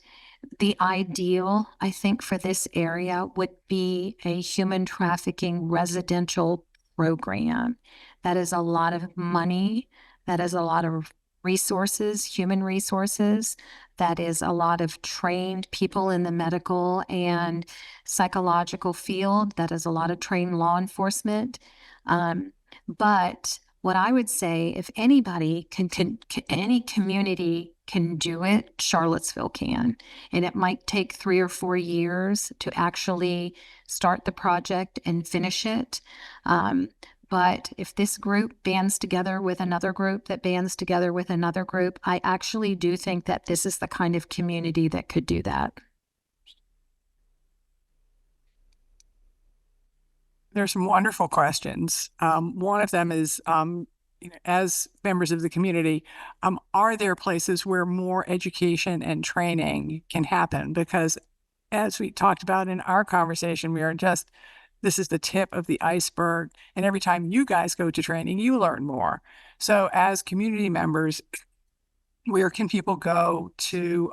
the ideal, I think, for this area would be a human trafficking residential program. That is a lot of money. That is a lot of resources, human resources. That is a lot of trained people in the medical and psychological field. That is a lot of trained law enforcement. But what I would say, if anybody any community can do it, Charlottesville can. And it might take 3 or 4 years to actually start the project and finish it. But if this group bands together with another group that bands together with another group, I actually do think that this is the kind of community that could do that. There's some wonderful questions. One of them is, as members of the community, are there places where more education and training can happen? Because as we talked about in our conversation, this is the tip of the iceberg. And every time you guys go to training, you learn more. So as community members, where can people go to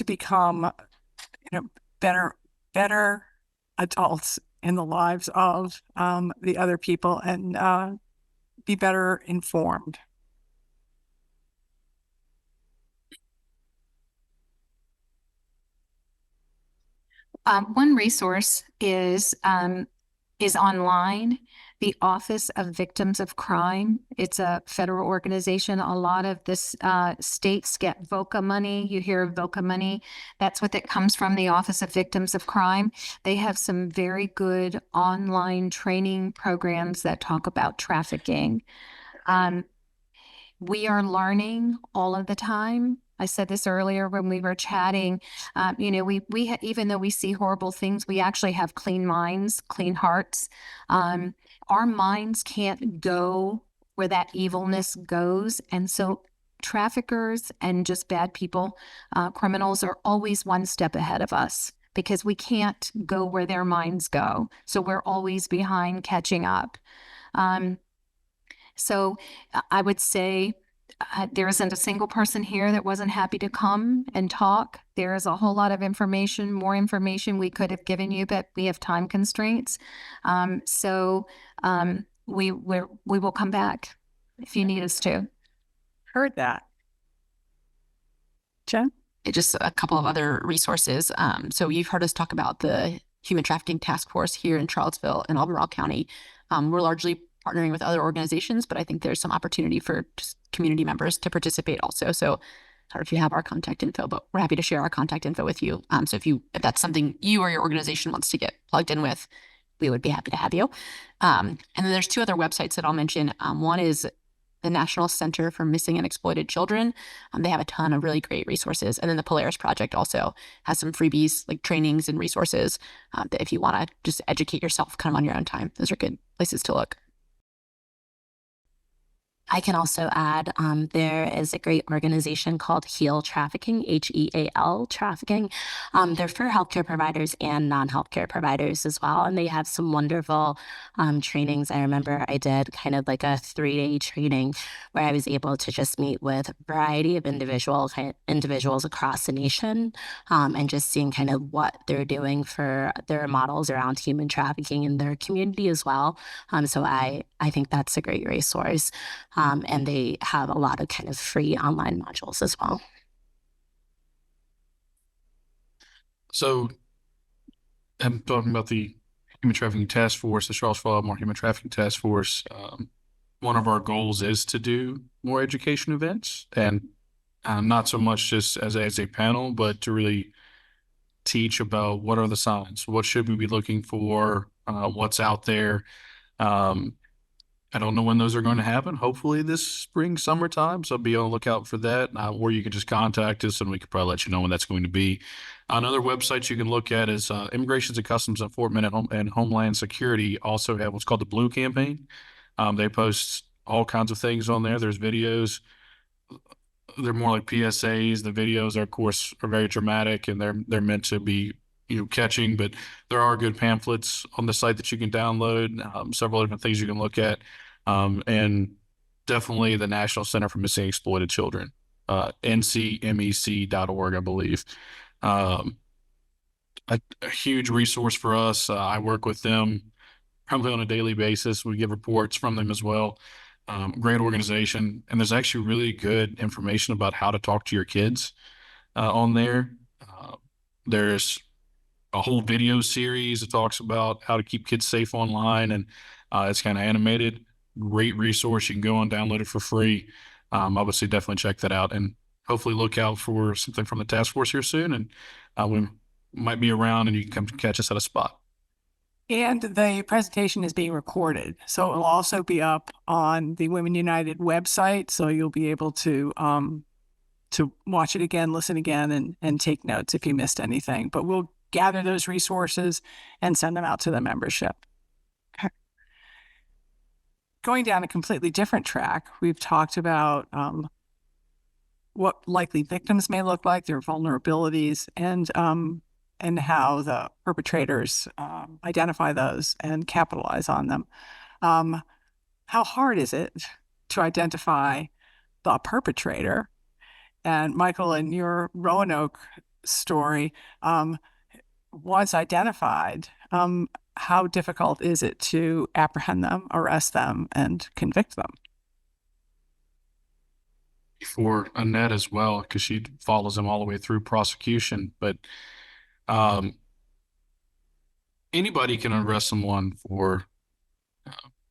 become, better adults in the lives of the other people and be better informed? One resource is online, the Office of Victims of Crime. It's a federal organization. A lot of this states get VOCA money. You hear of VOCA money. That's what it comes from, the Office of Victims of Crime. They have some very good online training programs that talk about trafficking. We are learning all of the time. I said this earlier when we were chatting. Even though we see horrible things, we actually have clean minds, clean hearts. Our minds can't go where that evilness goes. And so traffickers and just bad people, criminals, are always one step ahead of us because we can't go where their minds go. So we're always behind catching up. So I would say there isn't a single person here that wasn't happy to come and talk. There is a whole lot of information, more information we could have given you, but we have time constraints. We will come back if you need us to. Heard that. Jen? Just a couple of other resources. So you've heard us talk about the Human Trafficking Task Force here in Charlottesville and Albemarle County. We're largely partnering with other organizations, but I think there's some opportunity for just community members to participate also. So sorry if you have our contact info, but we're happy to share our contact info with you. So if that's something you or your organization wants to get plugged in with, we would be happy to have you. And then there's 2 other websites that I'll mention. One is the National Center for Missing and Exploited Children. They have a ton of really great resources. And then the Polaris Project also has some freebies, like trainings and resources that if you want to just educate yourself kind of on your own time, those are good places to look. I can also add, there is a great organization called HEAL Trafficking, HEAL Trafficking. They're for healthcare providers and non-healthcare providers as well. And they have some wonderful trainings. I remember I did kind of like a 3-day training where I was able to just meet with a variety of individuals across the nation and just seeing kind of what they're doing for their models around human trafficking in their community as well. So I think that's a great resource. And they have a lot of kind of free online modules as well. So I'm talking about the Human Trafficking Task Force, the Charlottesville Human Trafficking Task Force. One of our goals is to do more education events, and not so much just as a panel, but to really teach about what are the signs, what should we be looking for, what's out there. I don't know when those are going to happen. Hopefully this spring, summertime. So be on the lookout for that. Or you can just contact us and we could probably let you know when that's going to be. Another website you can look at is Immigrations and Customs Enforcement and Homeland Security also have what's called the Blue Campaign. They post all kinds of things on there. There's videos. They're more like PSAs. The videos, are, of course, are very dramatic and they're meant to be catching, but there are good pamphlets on the site that you can download, several different things you can look at, and definitely the National Center for Missing and Exploited Children, ncmec.org, I believe. A huge resource for us. I work with them probably on a daily basis. We get reports from them as well. Great organization, and there's actually really good information about how to talk to your kids on there. There's a whole video series that talks about how to keep kids safe online, and it's kind of animated. great resource. You can go and download it for free. Obviously, definitely check that out, and hopefully look out for something from the task force here soon. And we might be around, and you can come catch us at a spot. And the presentation is being recorded, so it'll also be up on the Women United website. So you'll be able to watch it again, listen again, and take notes if you missed anything. But we'll gather those resources and send them out to the membership. Okay. Going down a completely different track, we've talked about what likely victims may look like, their vulnerabilities, and how the perpetrators identify those and capitalize on them. How hard is it to identify the perpetrator? And Michael, in your Roanoke story, once identified, how difficult is it to apprehend them, arrest them, and convict them? For Annette as well, because she follows them all the way through prosecution. But anybody can arrest someone for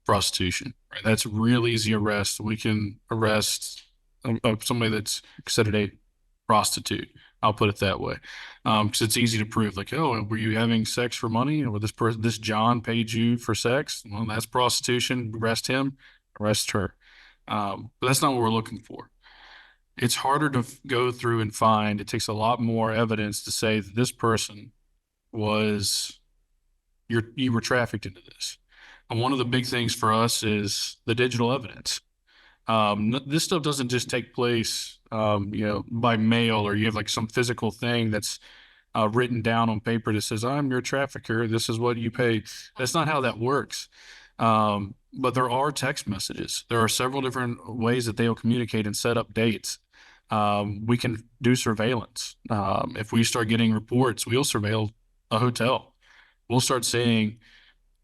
prostitution, right? That's a real easy arrest. We can arrest somebody that's considered a prostitute. I'll put it that way, because it's easy to prove. Like, oh, were you having sex for money, or this John paid you for sex? Well, that's prostitution. Arrest him, arrest her. But that's not what we're looking for. It's harder to go through and find. It takes a lot more evidence to say that this person was you were trafficked into this. And one of the big things for us is the digital evidence. This stuff doesn't just take place, by mail, or you have like some physical thing that's written down on paper that says, I'm your trafficker, this is what you pay. That's not how that works. But there are text messages. There are several different ways that they'll communicate and set up dates. We can do surveillance. If we start getting reports, we'll surveil a hotel. We'll start saying,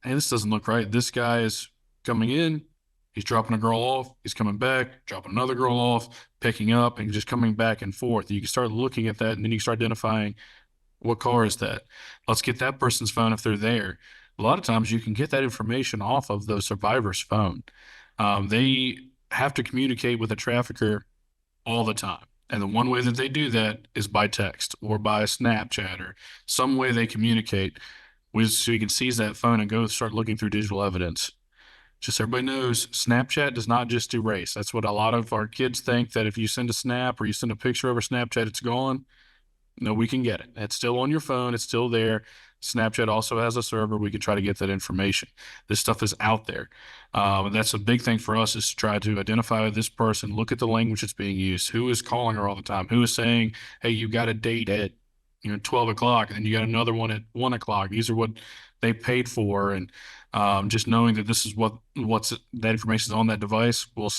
hey, this doesn't look right. This guy is coming in, he's dropping a girl off, he's coming back, dropping another girl off, picking up, and just coming back and forth. You can start looking at that, and then you start identifying, what car is that? Let's get that person's phone if they're there. A lot of times you can get that information off of the survivor's phone. They have to communicate with a trafficker all the time. And the one way that they do that is by text or by Snapchat or some way they communicate. So you can seize that phone and go start looking through digital evidence. Just so everybody knows, Snapchat does not just erase. That's what a lot of our kids think, that if you send a snap or you send a picture over Snapchat, it's gone. No, we can get it. It's still on your phone. It's still there. Snapchat also has a server. We can try to get that information. This stuff is out there. And that's a big thing for us, is to try to identify this person, look at the language that's being used, who is calling her all the time, who is saying, hey, you got a date at 12 o'clock, and then you got another one at 1 o'clock. These are what they paid for. And just knowing that this is that information is on that device, we'll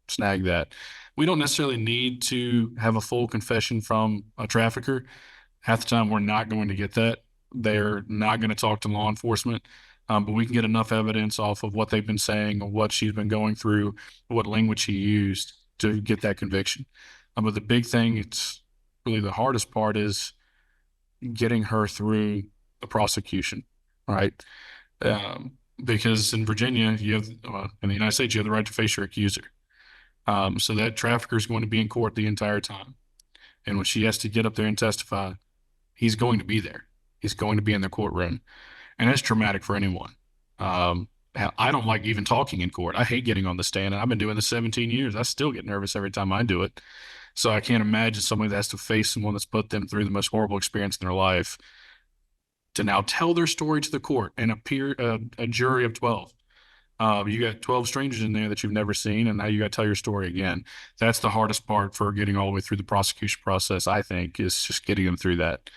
snag that. We don't necessarily need to have a full confession from a trafficker. Half the time, we're not going to get that. They're not going to talk to law enforcement, but we can get enough evidence off of what they've been saying, or what she's been going through, what language she used to get that conviction. But the big thing, it's really the hardest part, is getting her through the prosecution, right? Because in Virginia, in the United States, you have the right to face your accuser. So that trafficker is going to be in court the entire time. And when she has to get up there and testify, he's going to be there. He's going to be in the courtroom. And that's traumatic for anyone. I don't like even talking in court. I hate getting on the stand. And I've been doing this 17 years. I still get nervous every time I do it. So I can't imagine somebody that has to face someone that's put them through the most horrible experience in their life, to now tell their story to the court and a jury of 12. You got 12 strangers in there that you've never seen, and now you got to tell your story again. That's the hardest part for getting all the way through the prosecution process, I think, is just getting them through that,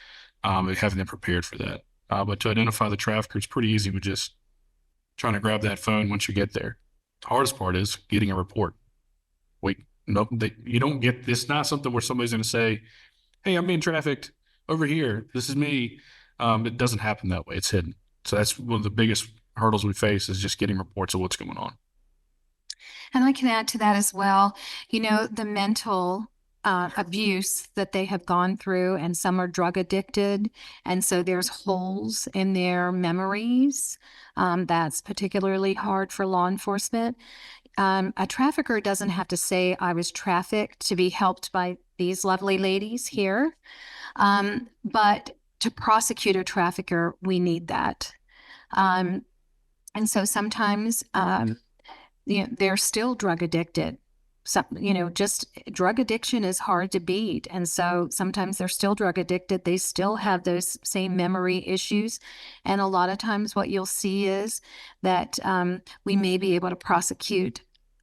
and having them prepared for that. But to identify the trafficker, it's pretty easy with just trying to grab that phone once you get there. The hardest part is getting a report. You don't get, it's not something where somebody's going to say, hey, I'm being trafficked over here. This is me. It doesn't happen that way. It's hidden. So that's one of the biggest hurdles we face, is just getting reports of what's going on. And I can add to that as well. The mental abuse that they have gone through, and some are drug addicted. And so there's holes in their memories. That's particularly hard for law enforcement. A trafficker doesn't have to say, I was trafficked, to be helped by these lovely ladies here. But to prosecute a trafficker, we need that. And so sometimes, they're still drug addicted. So, just drug addiction is hard to beat. And so sometimes they're still drug addicted. They still have those same memory issues. And a lot of times what you'll see is that we may be able to prosecute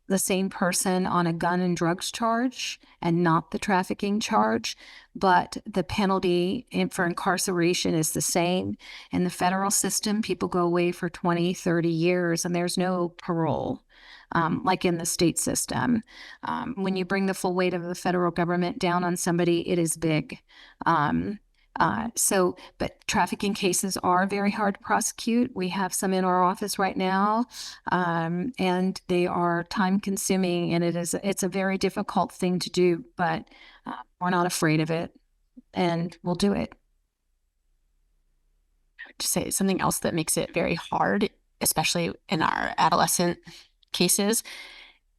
the same person on a gun and drugs charge and not the trafficking charge, but the penalty for incarceration is the same. In the federal system, people go away for 20, 30 years, and there's no parole. Like in the state system. When you bring the full weight of the federal government down on somebody, it is big. But trafficking cases are very hard to prosecute. We have some in our office right now, and they are time consuming, and it's a very difficult thing to do, but we're not afraid of it, and we'll do it. I would just say something else that makes it very hard, especially in our adolescent cases,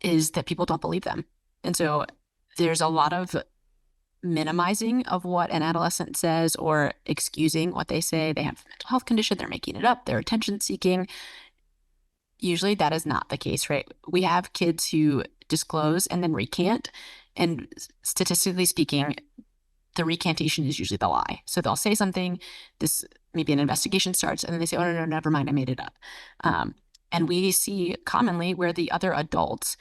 is that people don't believe them. And so there's a lot of minimizing of what an adolescent says or excusing what they say. They have a mental health condition, they're making it up, they're attention seeking. Usually that is not the case, right? We have kids who disclose and then recant, and statistically speaking, the recantation is usually the lie. So they'll say something, this maybe an investigation starts, and then they say, oh, no, never mind, I made it up. And we see commonly where the other adults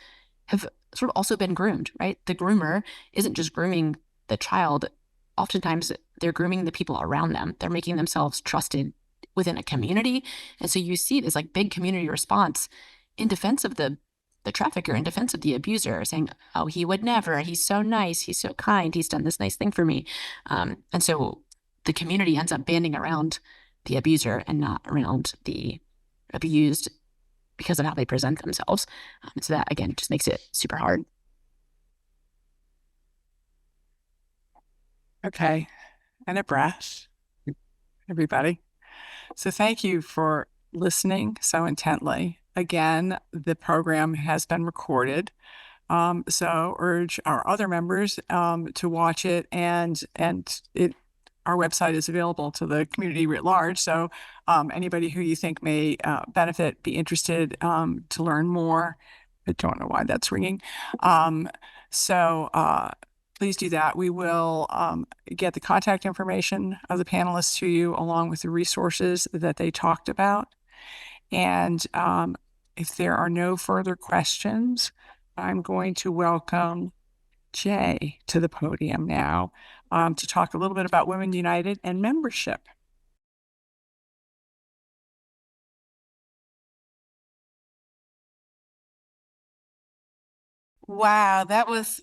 have sort of also been groomed, right? The groomer isn't just grooming the child. Oftentimes they're grooming the people around them. They're making themselves trusted within a community. And so you see this like big community response in defense of the trafficker, in defense of the abuser, saying, oh, he would never, he's so nice, he's so kind, he's done this nice thing for me. And so the community ends up banding around the abuser and not around the abused, because of how they present themselves. So that, again, just makes it super hard. Okay. And a breath, everybody. So thank you for listening so intently. Again, the program has been recorded. So urge our other members to watch it, and our website is available to the community writ large. So anybody who you think may benefit, be interested to learn more. I don't know why that's ringing. Please do that. We will get the contact information of the panelists to you, along with the resources that they talked about. And if there are no further questions, I'm going to welcome Jay to the podium now to talk a little bit about Women United and membership. Wow, that was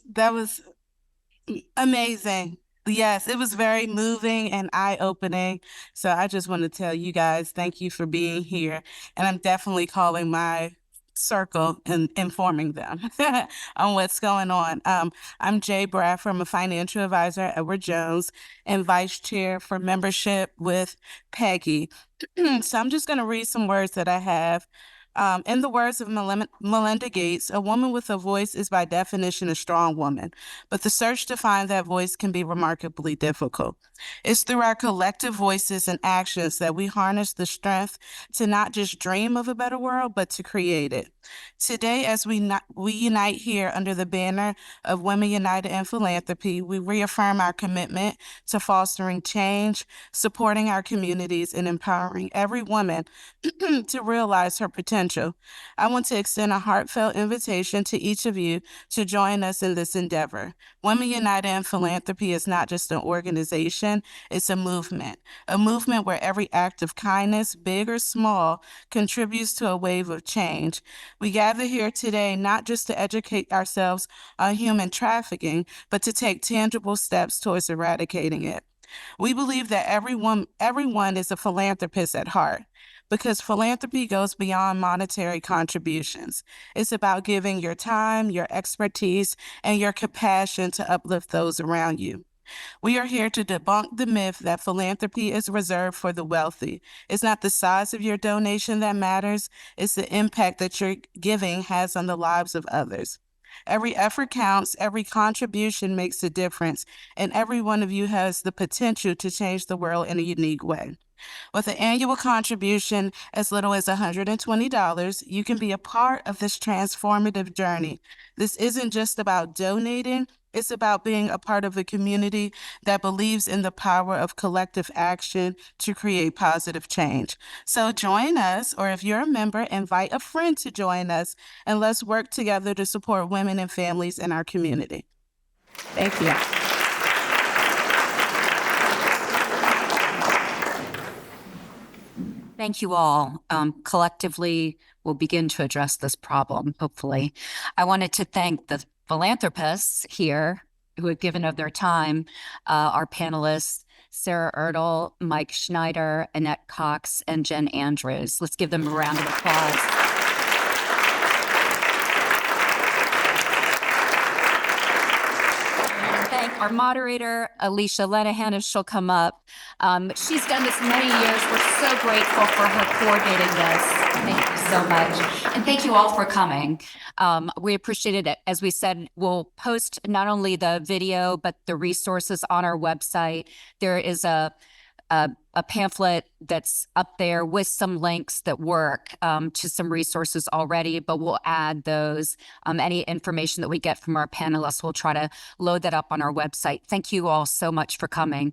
amazing. Yes, it was very moving and eye-opening. So I just want to tell you guys, thank you for being here. And I'm definitely calling my circle and informing them on what's going on. I'm Jay Bradford. I'm a financial advisor at Edward Jones and vice chair for membership with Peggy. So I'm just going to read some words that I have. In the words of Melinda Gates, a woman with a voice is by definition a strong woman, but the search to find that voice can be remarkably difficult. It's through our collective voices and actions that we harness the strength to not just dream of a better world, but to create it. Today, as we unite here under the banner of Women United in Philanthropy, we reaffirm our commitment to fostering change, supporting our communities, and empowering every woman to realize her potential. I want to extend a heartfelt invitation to each of you to join us in this endeavor. Women United in Philanthropy is not just an organization, it's a movement where every act of kindness, big or small, contributes to a wave of change. We gather here today not just to educate ourselves on human trafficking, but to take tangible steps towards eradicating it. We believe that everyone is a philanthropist at heart, because philanthropy goes beyond monetary contributions. It's about giving your time, your expertise, and your compassion to uplift those around you. We are here to debunk the myth that philanthropy is reserved for the wealthy. It's not the size of your donation that matters, it's the impact that your giving has on the lives of others. Every effort counts, every contribution makes a difference, and every one of you has the potential to change the world in a unique way. With an annual contribution as little as $120, you can be a part of this transformative journey. This isn't just about donating, it's about being a part of a community that believes in the power of collective action to create positive change. So join us, or if you're a member, invite a friend to join us, and let's work together to support women and families in our community. Thank you. Thank you all. Collectively, we'll begin to address this problem, hopefully. I wanted to thank the philanthropists here who have given of their time, our panelists, Sarah Erdl, Mike Schneider, Annette Cox, and Jen Andrews. Let's give them a round of applause. Thank our moderator, Alicia Lenahan, if she'll come up. She's done this many years. We're so grateful for her coordinating this. Thank you so much. And thank you all for coming. We appreciate it. As we said, we'll post not only the video, but the resources on our website. There is a pamphlet that's up there with some links that work to some resources already, but we'll add those. Any information that we get from our panelists, we'll try to load that up on our website. Thank you all so much for coming.